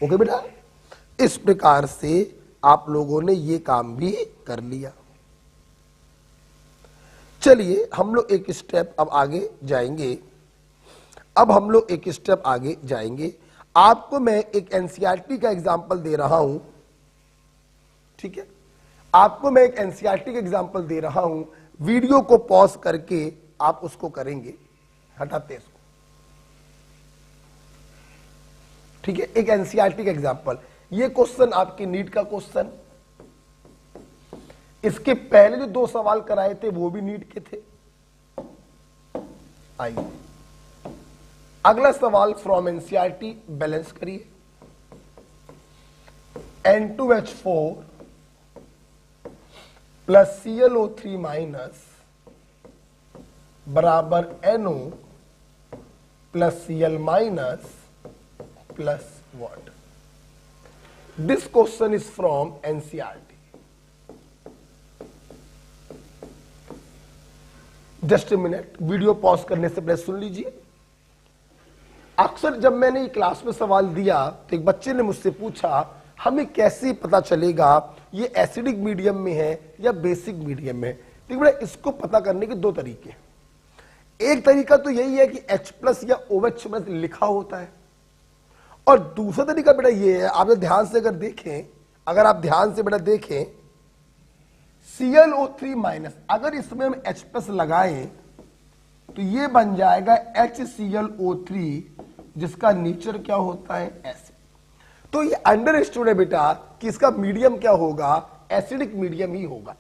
ओके बेटा, इस प्रकार से आप लोगों ने ये काम भी कर लिया। चलिए हम लोग एक स्टेप अब आगे जाएंगे। आपको मैं एक एनसीईआरटी का एग्जाम्पल दे रहा हूं, ठीक है। आपको मैं एक एनसीईआरटी का एग्जाम्पल दे रहा हूं, वीडियो को पॉज करके आप उसको करेंगे। हटाते इसको, ठीक है। एक एनसीईआरटी का एग्जाम्पल, ये क्वेश्चन आपके नीट का क्वेश्चन, इसके पहले जो 2 सवाल कराए थे वो भी नीट के थे। आइए अगला सवाल फ्रॉम एनसीईआरटी, बैलेंस करिए। N2H4 प्लस ClO3 माइनस बराबर NO plus Cl minus plus water. This question is from NCERT. Just a minute, video pause करने से पहले सुन लीजिए। अक्सर जब मैंने क्लास में सवाल दिया तो एक बच्चे ने मुझसे पूछा हमें कैसे पता चलेगा ये एसिडिक मीडियम में है या बेसिक मीडियम में है। देखिए बेटा, इसको पता करने के 2 तरीके। एक तरीका तो यही है कि H+ या OH+ लिखा होता है, और दूसरा तरीका बेटा ये है, आप ध्यान से अगर देखें, ClO3 माइनस, अगर इसमें हम H+ लगाएं तो ये बन जाएगा HClO3, जिसका नेचर क्या होता है, एसिड। तो ये अंडरस्टूड है बेटा कि इसका मीडियम क्या होगा, एसिडिक मीडियम ही होगा।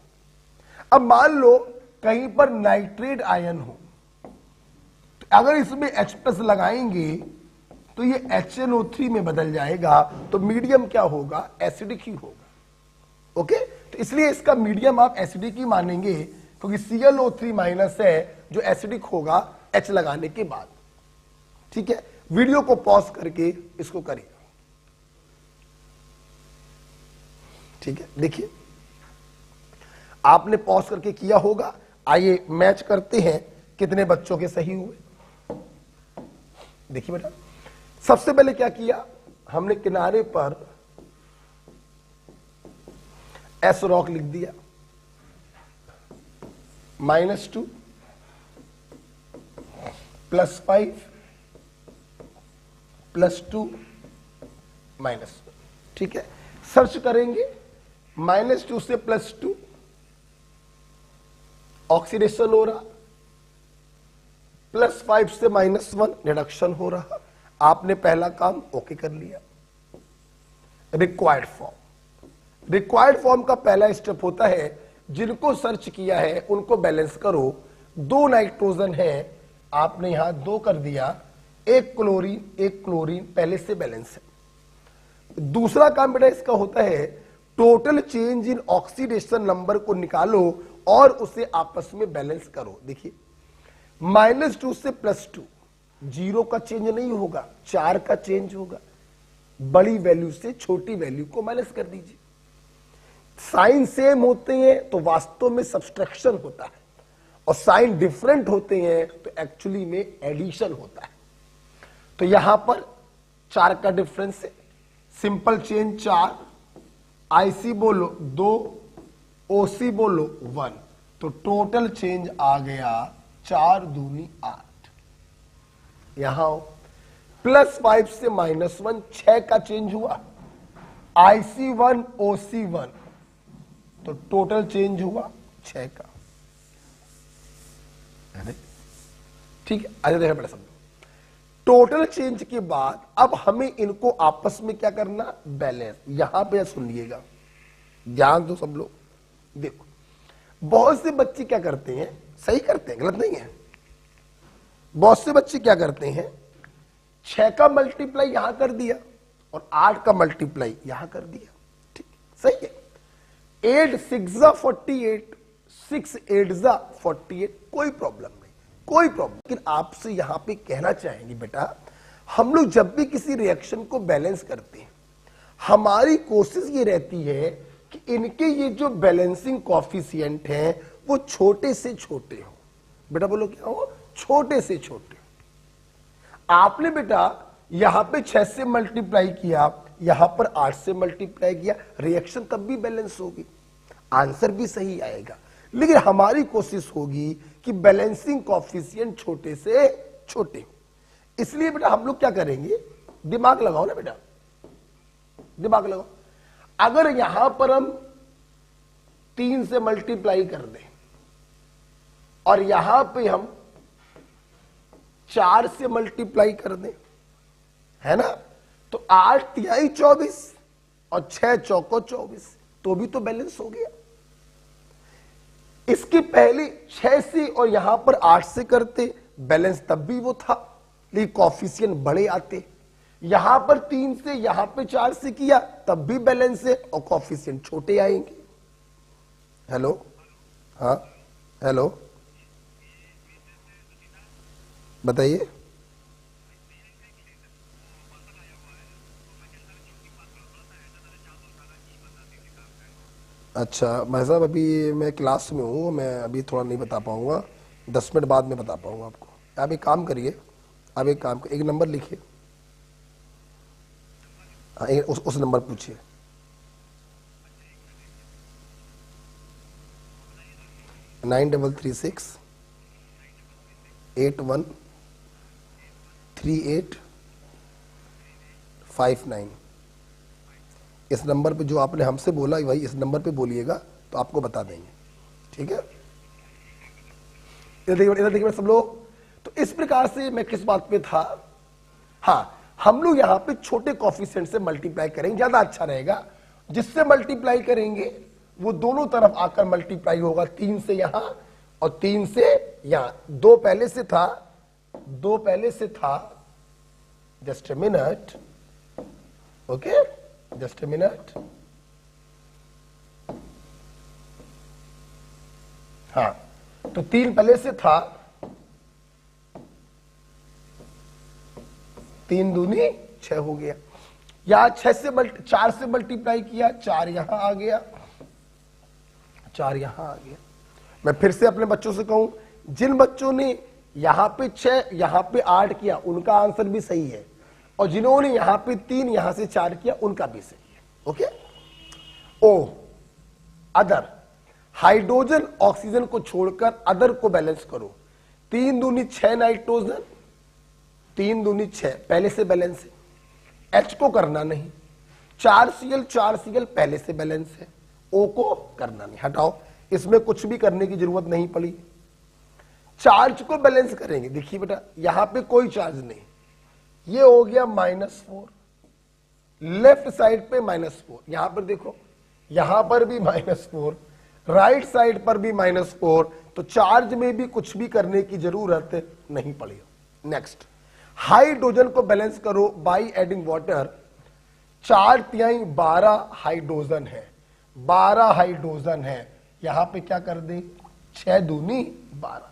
अब मान लो कहीं पर नाइट्रेट आयन हो, तो अगर इसमें H+ लगाएंगे तो ये HNO3 में बदल जाएगा, तो मीडियम क्या होगा, एसिडिक ही होगा। ओके, तो इसलिए इसका मीडियम आप एसिडिक ही मानेंगे, क्योंकि ClO3 माइनस है जो एसिडिक होगा H लगाने के बाद। ठीक है, वीडियो को पॉज करके इसको करिए। ठीक है, देखिए आपने पॉज करके किया होगा। आइए मैच करते हैं कितने बच्चों के सही हुए। देखिए बेटा, सबसे पहले क्या किया, हमने किनारे पर एस रॉक लिख दिया, -2 +5 +2 -1। ठीक है, सर्च करेंगे, -2 से +2 ऑक्सीडेशन हो रहा, +5 से -1 रिडक्शन हो रहा। आपने पहला काम ओके कर लिया। रिक्वायर्ड फॉर्म का पहला स्टेप होता है, जिनको सर्च किया है उनको बैलेंस करो। 2 नाइट्रोजन है, आपने यहां 2 कर दिया, 1 क्लोरीन पहले से बैलेंस है। दूसरा काम बेटा इसका होता है, total change in oxidation number को निकालो और उसे आपस में बैलेंस करो। देखिए -2 से +2, 0 का चेंज नहीं होगा, 4 का चेंज होगा। बड़ी वैल्यू से छोटी वैल्यू को माइनस कर दीजिए। साइन सेम होते हैं तो वास्तव में सब्सट्रैक्शन होता है, और साइन डिफरेंट होते हैं तो एक्चुअली में एडिशन होता है। तो यहां पर 4 का डिफरेंस है, सिंपल चेंज 4, IC बोलो 2, OC बोलो 1, तो टोटल चेंज आ गया 4 दूनी 8। यहां +5 से -1, 6 का चेंज हुआ, IC1 OC1, तो टोटल चेंज हुआ 6 का। ठीक है, आगे देखा बेटा, समझो टोटल चेंज के बाद अब हमें इनको आपस में क्या करना, बैलेंस। यहां पे सुनिएगा, ध्यान दो सब लोग। देखो बहुत से बच्चे क्या करते हैं, सही करते हैं, गलत नहीं है। बहुत से बच्चे क्या करते हैं, 6 का मल्टीप्लाई यहां कर दिया और 8 का मल्टीप्लाई यहां कर दिया। ठीक, सही है। 8 6 48, 6 8 48, कोई प्रॉब्लम नहीं, कोई प्रॉब्लम। लेकिन आपसे यहां पे कहना चाहेंगे बेटा, हम लोग जब भी किसी रिएक्शन को बैलेंस करते हैं, हमारी कोशिश ये रहती है कि इनके ये जो बैलेंसिंग कॉफिशिएंट हैं वो छोटे से छोटे हो। बेटा बोलो क्या हो, छोटे से छोटे। आपने बेटा यहां पे 6 से मल्टीप्लाई किया, यहां पर 8 से मल्टीप्लाई किया, रिएक्शन तब भी बैलेंस होगी, आंसर भी सही आएगा। लेकिन हमारी कोशिश होगी कि बैलेंसिंग कॉफिशिएंट छोटे से छोटे हो। इसलिए बेटा हम लोग क्या करेंगे, दिमाग लगाओ ना बेटा, दिमाग लगाओ। अगर यहां पर हम 3 से मल्टीप्लाई कर दें और यहां पे हम 4 से मल्टीप्लाई कर दें, है ना, तो 8 तिहाई 24 और 6 चौको 24, तो भी तो बैलेंस हो गया। इसके पहले 6 से और यहां पर 8 से करते, बैलेंस तब भी वो था, लेकिन कॉफिशिएंट बड़े आते। यहां पर 3 से यहां पे 4 से किया, तब भी बैलेंस है और कॉफिशिएंट छोटे आएंगे। हेलो, हाँ हेलो, बताइए। अच्छा भाई साहब, अभी मैं क्लास में हूँ, मैं अभी थोड़ा नहीं बता पाऊंगा, 10 मिनट बाद में बता पाऊंगा आपको। आप एक काम करिए, आप एक काम, एक नंबर लिखिए, उस नंबर पूछिए। नाइन 336 813859। इस नंबर पे जो आपने हमसे बोला भाई, इस नंबर पे बोलिएगा तो आपको बता देंगे। ठीक है, इधर देखिए सब लोग। तो इस प्रकार से मैं किस बात पे था, हाँ, हम लोग यहां पे छोटे कॉफिशिएंट से मल्टीप्लाई करेंगे, ज्यादा अच्छा रहेगा। जिससे मल्टीप्लाई करेंगे वो दोनों तरफ आकर मल्टीप्लाई होगा, 3 से यहां और 3 से यहां। 2 पहले से था, 2 पहले से था, just a minute, okay, just a minute. हाँ, तो 3 पहले से था, 3 दूनी 6 हो गया। यहां 4 से मल्टीप्लाई किया, 4 यहां आ गया, 4 यहां आ गया। मैं फिर से अपने बच्चों से कहूं, जिन बच्चों ने यहां पे 6 यहां पे 8 किया, उनका आंसर भी सही है, और जिन्होंने यहां पे 3 यहां से 4 किया, उनका भी सही है। ओके। ओ अदर, हाइड्रोजन ऑक्सीजन को छोड़कर अदर को बैलेंस करो। 3 दूनी 6 नाइट्रोजन, 3 दूनी 6 पहले से बैलेंस है, H को करना नहीं। 4Cl पहले से बैलेंस है, O को करना नहीं, हटाओ, इसमें कुछ भी करने की जरूरत नहीं पड़ी। चार्ज को बैलेंस करेंगे, देखिए बेटा यहां पे कोई चार्ज नहीं, ये हो गया -4, लेफ्ट साइड पे -4, यहां पर देखो, यहां पर भी -4, राइट साइड पर भी -4, तो चार्ज में भी कुछ भी करने की जरूरत नहीं पड़ी। नेक्स्ट, हाइड्रोजन को बैलेंस करो बाय एडिंग वाटर। 4 तिहाई 12 हाइड्रोजन है, 12 हाइड्रोजन है, यहां पे क्या कर दे, 6 दूनी 12।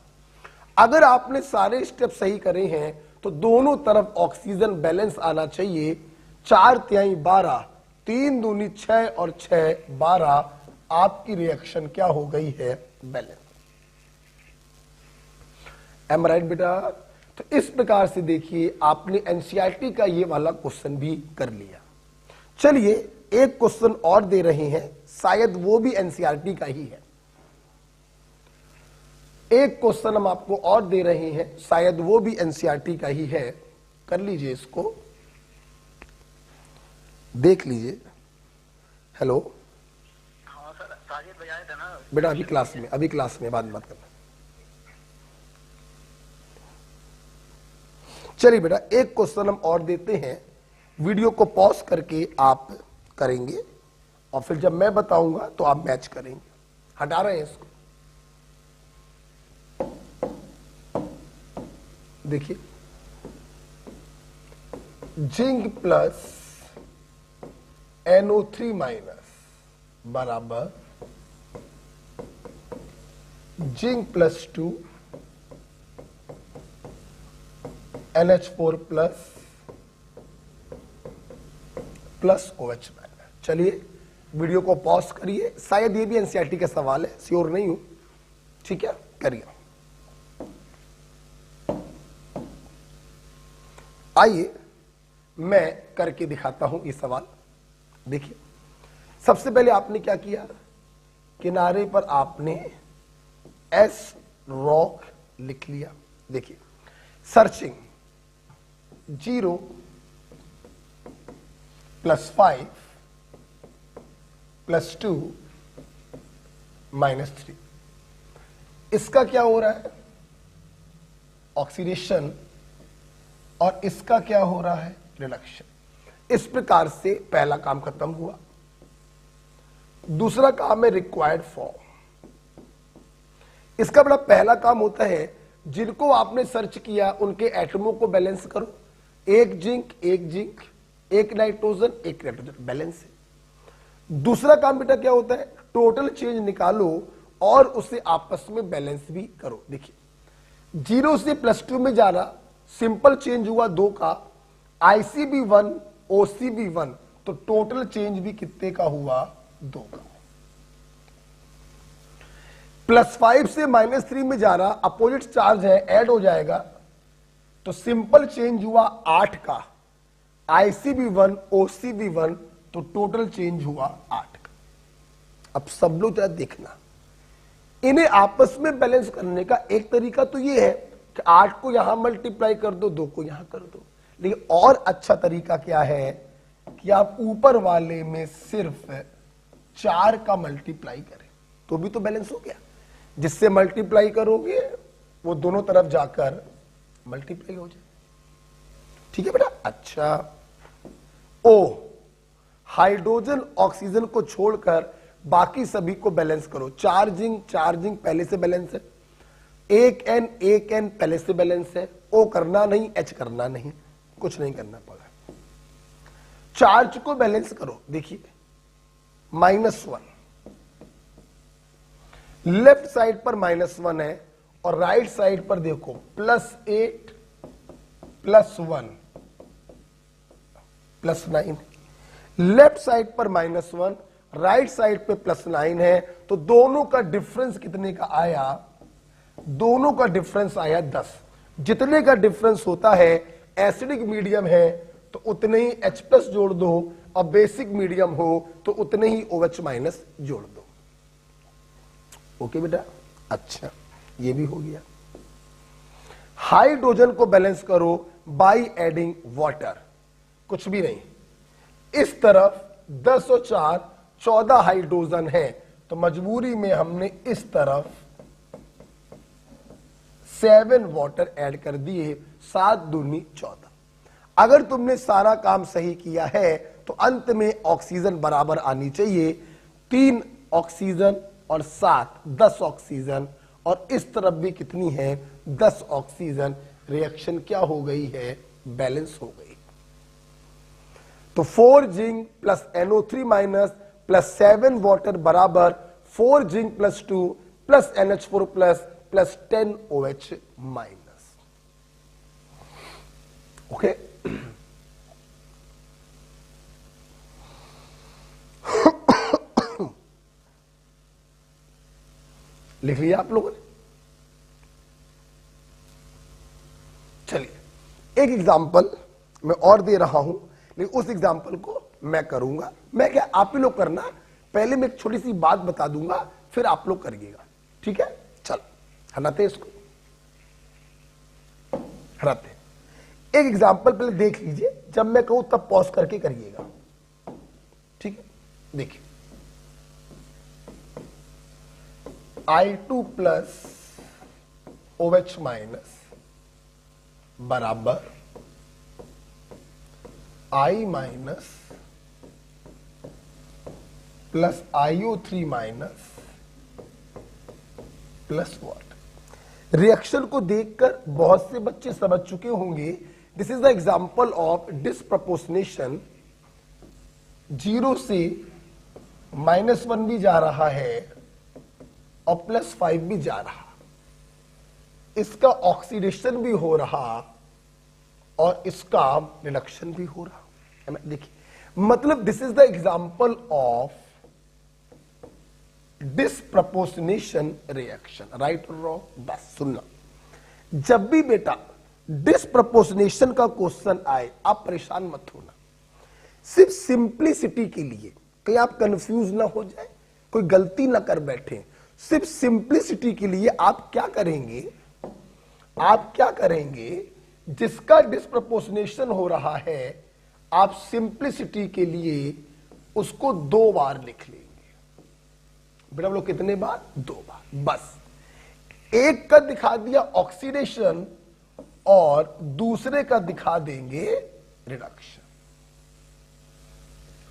अगर आपने सारे स्टेप सही करे हैं तो दोनों तरफ ऑक्सीजन बैलेंस आना चाहिए। 4 तिहाई 12, 3 दूनी 6 और 6 12, आपकी रिएक्शन क्या हो गई है, बैलेंस। एम राइट बेटा। तो इस प्रकार से देखिए आपने एनसीईआरटी का ये वाला क्वेश्चन भी कर लिया। चलिए एक क्वेश्चन और दे रहे हैं, शायद वो भी एनसीईआरटी का ही है। एक क्वेश्चन हम आपको और दे रहे हैं, शायद वो भी एनसीईआरटी का ही है। कर लीजिए, इसको देख लीजिए। हेलो हाँ सर, साजिद भाई आए थे ना। बेटा अभी क्लास में बाद में बात करना। चलिए बेटा एक क्वेश्चन हम और देते हैं, वीडियो को पॉज करके आप करेंगे और फिर जब मैं बताऊंगा तो आप मैच करेंगे। हटा रहे हैं इसको, देखिए जिंक प्लस NO3 माइनस बराबर zinc plus 2 NH4 plus OH minus. चलिए वीडियो को पॉज करिए, शायद ये भी एनसीईआरटी का सवाल है, श्योर नहीं हूं, ठीक है, करिए। आइए मैं करके दिखाता हूं ये सवाल। देखिए सबसे पहले आपने क्या किया, किनारे पर आपने S रॉक लिख लिया। देखिए सर्चिंग 0 + 5 + 2 -3, इसका क्या हो रहा है, ऑक्सीडेशन, और इसका क्या हो रहा है, रिडक्शन। इस प्रकार से पहला काम खत्म हुआ। दूसरा काम है रिक्वायर्ड फॉर्म। इसका बड़ा पहला काम होता है, जिनको आपने सर्च किया उनके एटमों को बैलेंस करो, एक जिंक एक नाइट्रोजन बैलेंस है। दूसरा काम बेटा क्या होता है, टोटल चेंज निकालो और उसे आपस में बैलेंस भी करो। देखिए 0 से +2 में जाना, सिंपल चेंज हुआ 2 का, ICB1 OCB1, तो टोटल चेंज भी कितने का हुआ, 2 का। +5 से -3 में जा रहा, अपोजिट चार्ज है, ऐड हो जाएगा, तो सिंपल चेंज हुआ 8 का, ICB1 OCB1, तो टोटल चेंज हुआ 8 का। अब सब लोग जरा देखना, इन्हें आपस में बैलेंस करने का एक तरीका तो ये है कि 8 को यहां मल्टीप्लाई कर दो, 2 को यहां कर दो, लेकिन और अच्छा तरीका क्या है कि आप ऊपर वाले में सिर्फ 4 का मल्टीप्लाई करें, तो भी तो बैलेंस हो गया। जिससे मल्टीप्लाई करोगे वो दोनों तरफ जाकर मल्टीप्लाई हो जाए, ठीक है बेटा। अच्छा, O हाइड्रोजन ऑक्सीजन को छोड़कर बाकी सभी को बैलेंस करो। चार्जिंग पहले से बैलेंस है, एक N पहले से बैलेंस है, O करना नहीं, H करना नहीं, कुछ नहीं करना पड़ा। चार्ज को बैलेंस करो, देखिए -1, लेफ्ट साइड पर -1 है और राइट साइड पर देखो +8 +1 +9, लेफ्ट साइड पर -1, राइट साइड पे +9 है, तो दोनों का डिफरेंस कितने का आया, दोनों का डिफरेंस आया 10। जितने का डिफरेंस होता है, एसिडिक मीडियम है तो उतने ही H+ जोड़ दो, और बेसिक मीडियम हो तो उतने ही OH- जोड़ दो। ओके बेटा, अच्छा ये भी हो गया। हाइड्रोजन को बैलेंस करो बाय एडिंग वाटर, कुछ भी नहीं, इस तरफ 10 और 4 14 हाइड्रोजन है, तो मजबूरी में हमने इस तरफ 7 वाटर ऐड कर दिए, 7 दूनी 14। अगर तुमने सारा काम सही किया है तो अंत में ऑक्सीजन बराबर आनी चाहिए, 3 ऑक्सीजन और 7 10 ऑक्सीजन, और इस तरफ भी कितनी है, 10 ऑक्सीजन। रिएक्शन क्या हो गई है, बैलेंस हो गई। तो 4 zinc plus NO3 minus plus 7 water बराबर 4 zinc plus 2 plus NH4 plus 10 OH minus. Okay, लिख लिया आप लोगों ने। चलिए एक एग्जांपल मैं और दे रहा हूं, लेकिन उस एग्जांपल को मैं करूंगा। मैं क्या, आप ही लोग करना, पहले मैं एक छोटी सी बात बता दूंगा, फिर आप लोग करिएगा, ठीक है। चल हटाते इसको, हटाते। एक एग्जांपल पहले देख लीजिए, जब मैं कहूं तब पॉज करके करिएगा, ठीक है। देखिए I2 प्लस OH माइनस बराबर I minus plus IO3 minus plus what. Reaction को देखकर बहुत से बच्चे समझ चुके होंगे, this is the example of disproportionation. 0 से -1 भी जा रहा है और +5 भी जा रहा, इसका ऑक्सीडेशन भी हो रहा और इसका रिडक्शन भी हो रहा। देखिए मतलब this is the example of disproportionation reaction, right और रॉन्ग। बस सुनना, जब भी बेटा डिसप्रपोर्शनेशन का क्वेश्चन आए आप परेशान मत होना, सिर्फ सिंप्लिसिटी के लिए, कहीं आप कंफ्यूज ना हो जाए, कोई गलती ना कर बैठे, सिर्फ सिंप्लिसिटी के लिए आप क्या करेंगे, जिसका डिसप्रपोर्शनेशन हो रहा है आप सिंप्लिसिटी के लिए उसको 2 बार लिख लेंगे। बेटा लोग कितने बार? 2 बार। बस एक का दिखा दिया ऑक्सीडेशन और दूसरे का दिखा देंगे रिडक्शन।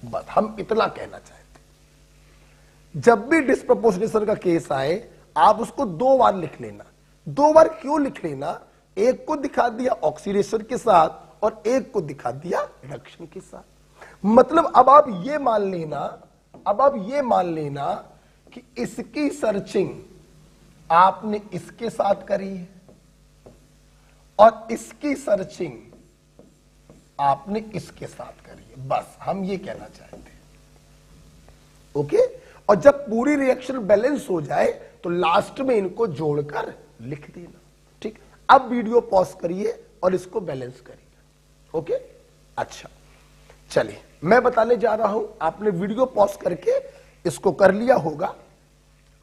बस हम इतना कहना चाहते। जब भी डिसप्रपोर्शनेशन का केस आए आप उसको 2 बार लिख लेना। 2 बार क्यों लिख लेना? एक को दिखा दिया ऑक्सीडेशन के साथ और एक को दिखा दिया रिडक्शन के साथ। मतलब अब आप ये मान लेना कि इसकी सर्चिंग आपने इसके साथ करी है और इसकी सर्चिंग आपने इसके साथ करी है। बस हम ये कहना चाहते हैं, ओके। और जब पूरी रिएक्शन बैलेंस हो जाए तो लास्ट में इनको जोड़कर लिख देना, ठीक। अब वीडियो पॉज करिए और इसको बैलेंस करिए, ओके। अच्छा चलिए मैं बताने जा रहा हूं, आपने वीडियो पॉज करके इसको कर लिया होगा।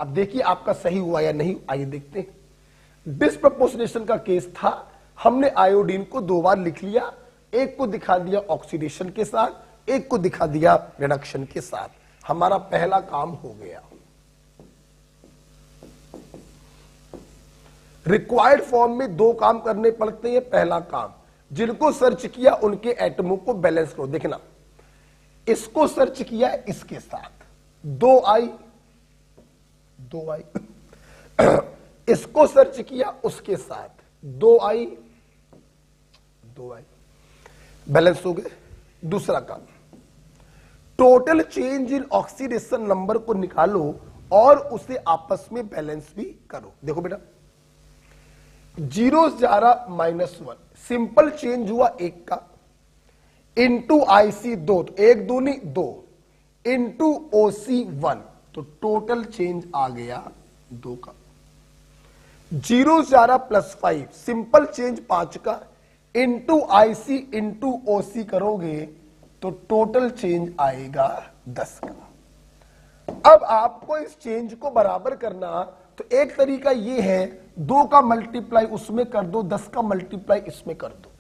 अब देखिए आपका सही हुआ या नहीं, आइए देखते हैं। डिसप्रपोर्शनेशन का केस था, हमने आयोडीन को 2 बार लिख लिया, एक को दिखा दिया ऑक्सीडेशन के साथ, एक को दिखा दिया रिडक्शन के साथ। हमारा पहला काम हो गया। रिक्वायर्ड फॉर्म में 2 काम करने पड़ते हैं। पहला काम, जिनको सर्च किया उनके एटमों को बैलेंस करो। देखना, इसको सर्च किया इसके साथ 2I, इसको सर्च किया उसके साथ 2I, बैलेंस हो गए। दूसरा काम, total change in oxidation number को निकालो और उसे आपस में बैलेंस भी करो। देखो बेटा 0 जा रहा -1, सिंपल चेंज हुआ 1 का, इंटू IC 2, तो 1 दूनी 2, इंटू OC 1, तो टोटल चेंज आ गया 2 का। 0 जा रहा +5, सिंपल चेंज 5 का, इंटू IC इंटू OC करोगे तो टोटल चेंज आएगा 10 का। अब आपको इस चेंज को बराबर करना, तो एक तरीका ये है 2 का मल्टीप्लाई उसमें कर दो, 10 का मल्टीप्लाई इसमें कर दो।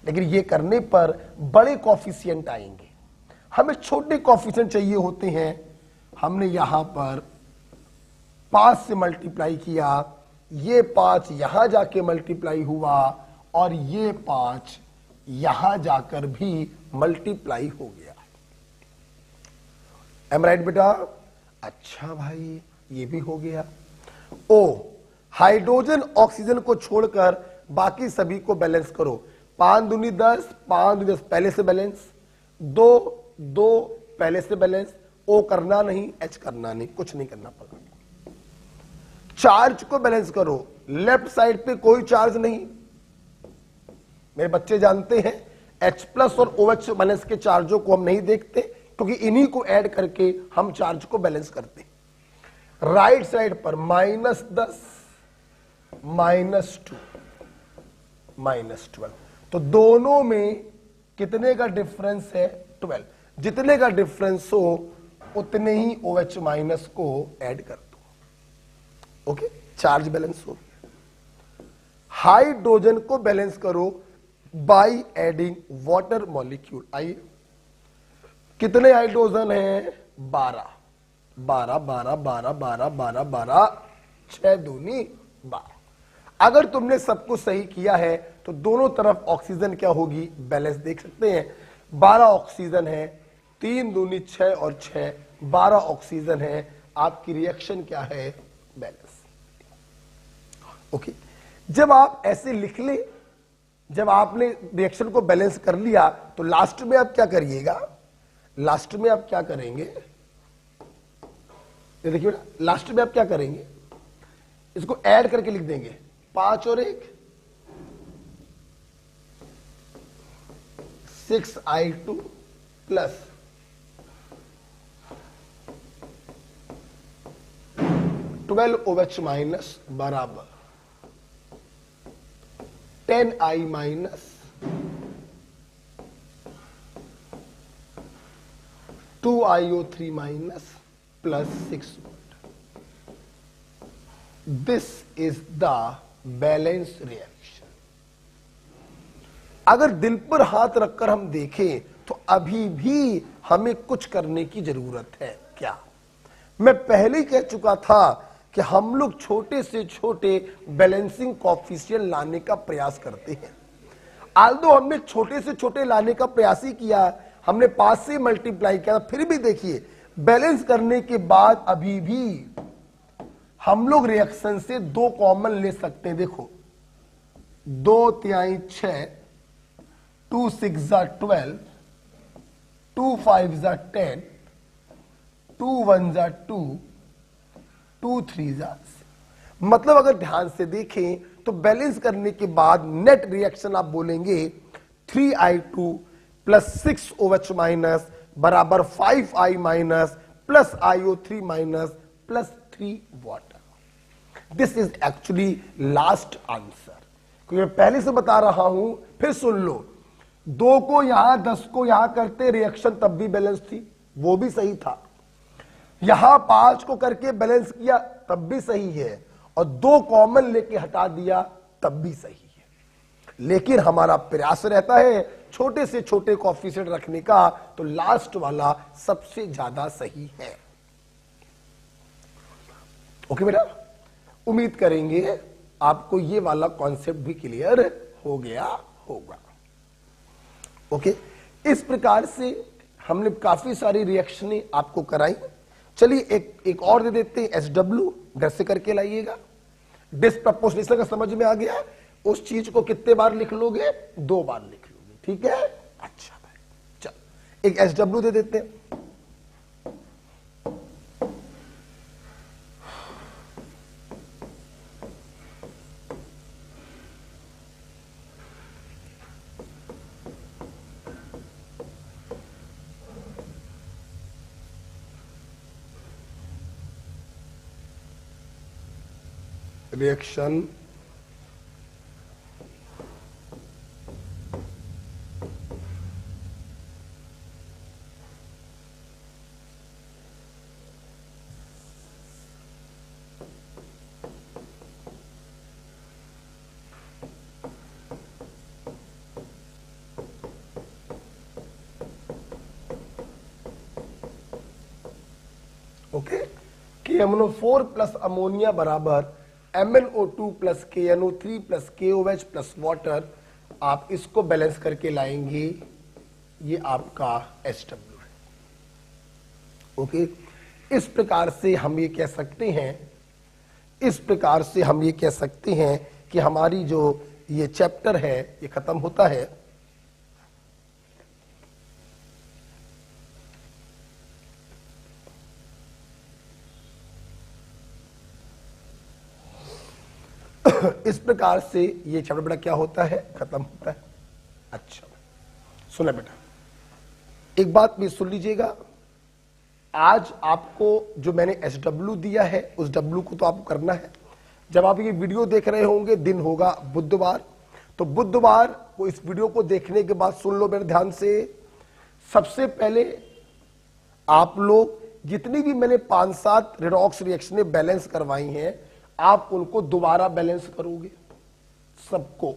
लेकिन ये करने पर बड़े कॉफिशिएंट आएंगे, हमें छोटे कॉफिशिएंट चाहिए होते हैं। हमने यहां पर 5 से मल्टीप्लाई किया, ये 5 यहां जाके मल्टीप्लाई हुआ और ये 5 यहां जाकर भी मल्टीप्लाई हो गया। एम राइट बेटा? अच्छा भाई ये भी हो गया। ओ, हाइड्रोजन ऑक्सीजन को छोड़कर बाकी सभी को बैलेंस करो। 5 दूनी 10, 5 दूनी 10 पहले से बैलेंस, 2 पहले से बैलेंस, ओ करना नहीं, एच करना नहीं, कुछ नहीं करना पड़ा। चार्ज को बैलेंस करो, लेफ्ट साइड पे कोई चार्ज नहीं। मेरे बच्चे जानते हैं H+ और OH माइनस के चार्जों को हम नहीं देखते, क्योंकि इन्हीं को ऐड करके हम चार्ज को बैलेंस करते हैं। राइट साइड पर -10, -2, -12, तो दोनों में कितने का डिफरेंस है? 12। जितने का डिफरेंस हो उतने ही OH माइनस को ऐड कर दो, ओके। चार्ज बैलेंस हो गया। हाइड्रोजन को बैलेंस करो, बाई एडिंग वाटर मॉलिक्यूल। आइए, कितने हाइड्रोजन हैं? 12 12 12 12 12 12 12, 6 दूनी 12। अगर तुमने सब कुछ सही किया है तो दोनों तरफ ऑक्सीजन क्या होगी? बैलेंस। देख सकते हैं 12 ऑक्सीजन है, 3 दूनी 6 और 6 12 ऑक्सीजन है। आपकी रिएक्शन क्या है? बैलेंस। ओके, जब आप ऐसे लिख ले, जब आपने रिएक्शन को बैलेंस कर लिया तो लास्ट में आप क्या करिएगा? लास्ट में आप क्या करेंगे? ये देखिए बेटा, लास्ट में आप क्या करेंगे? इसको ऐड करके लिख देंगे 5 और 1 6I2 प्लस 12OH माइनस बराबर 10I minus 2IO3 minus plus 6 volt. This is the balance reaction. अगर दिल पर हाथ रखकर हम देखें तो अभी भी हमें कुछ करने की जरूरत है। क्या? मैं पहले ही कह चुका था कि हम लोग छोटे से छोटे बैलेंसिंग कॉफिशिएंट लाने का प्रयास करते हैं। आल्दो हमने छोटे से छोटे लाने का प्रयास ही किया, हमने 5 से मल्टीप्लाई किया, फिर भी देखिए बैलेंस करने के बाद अभी भी हम लोग रिएक्शन से 2 कॉमन ले सकते हैं। देखो 2 तिहाई 6, 2 6 जा 12, 2 5 जा 10, 2 1 जा 2, 2 3 जा 6। मतलब अगर ध्यान से देखें तो बैलेंस करने के बाद नेट रिएक्शन आप बोलेंगे 3I2 प्लस 6OH माइनस बराबर 5I minus plus IO3 minus plus 3 water. This is actually last answer. क्योंकि मैं पहले से बता रहा हूं, फिर सुन लो, 2 को यहां 10 को यहां करते रिएक्शन तब भी बैलेंस थी, वो भी सही था। यहां 5 को करके बैलेंस किया तब भी सही है, और 2 कॉमन लेके हटा दिया तब भी सही है। लेकिन हमारा प्रयास रहता है छोटे से छोटे कोएफिशिएंट रखने का, तो लास्ट वाला सबसे ज्यादा सही है। ओके बेटा, उम्मीद करेंगे आपको ये वाला कॉन्सेप्ट भी क्लियर हो गया होगा। ओके, इस प्रकार से हमने काफी सारी रिएक्शनें आपको कराई। चलिए एक और दे देते हैं, SW घर से करके लाइएगा। डिस्प्रपोर्शनेशन का समझ में आ गया? उस चीज को कितने बार लिख लोगे? 2 बार लिख लोगे, ठीक है? अच्छा भाई, चलो एक SW दे देते हैं। Reaction okay, KMnO4 plus ammonia बराबर MnO2 plus KNO3 plus KOH plus water. आप इसको बैलेंस करके लाएंगे, ये आपका SW है। ओके, इस प्रकार से हम ये कह सकते हैं, इस प्रकार से हम ये कह सकते हैं कि हमारी जो ये चैप्टर है ये खत्म होता है। इस प्रकार से ये चैप्टर बेटा क्या होता है? खत्म होता है। अच्छा सुना बेटा, एक बात भी सुन लीजिएगा। आज आपको जो मैंने SW दिया है उस W को तो आपको करना है। जब आप ये वीडियो देख रहे होंगे, दिन होगा बुधवार, तो बुधवार को इस वीडियो को देखने के बाद सुन लो मेरे ध्यान से। सबसे पहले आप लोग जितनी भी मैंने 5-7 रेडॉक्स रिएक्शनें बैलेंस करवाई हैं, आप उनको दोबारा बैलेंस करोगे सबको।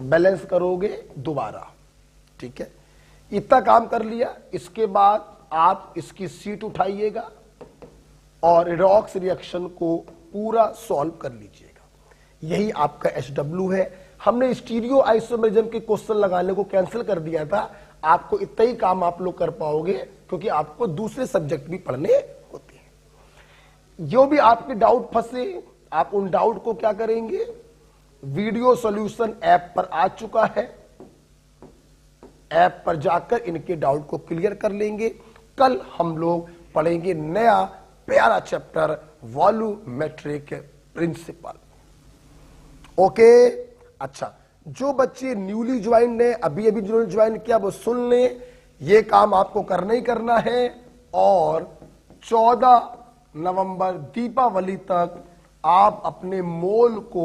बैलेंस करोगे दोबारा, ठीक है। इतना काम कर लिया, इसके बाद आप इसकी शीट उठाइएगा और रिडॉक्स रिएक्शन को पूरा सॉल्व कर लीजिएगा। यही आपका SW है। हमने स्टीरियो आइसोमेरिज्म के क्वेश्चन लगाने को कैंसिल कर दिया था। आपको इतना ही काम आप लोग कर पाओगे क्योंकि आपको दूसरे सब्जेक्ट भी पढ़ने होते हैं। जो भी आपके डाउट फंसे, आप उन डाउट को क्या करेंगे, वीडियो सॉल्यूशन ऐप पर आ चुका है, ऐप पर जाकर इनके डाउट को क्लियर कर लेंगे। कल हम लोग पढ़ेंगे नया प्यारा चैप्टर वॉल्यूमेट्रिक प्रिंसिपल। ओके, अच्छा, जो बच्चे न्यूली ज्वाइंड है, अभी अभी जिन्होंने ज्वाइन किया वो सुन लें, ये काम आपको करना ही करना है और 14 नवंबर दीपावली तक आप अपने मोल को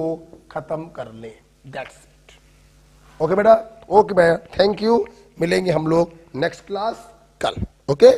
खत्म कर लें। That's it. ओके बेटा, ओके भैया, थैंक यू। मिलेंगे हम लोग नेक्स्ट क्लास कल। ओके।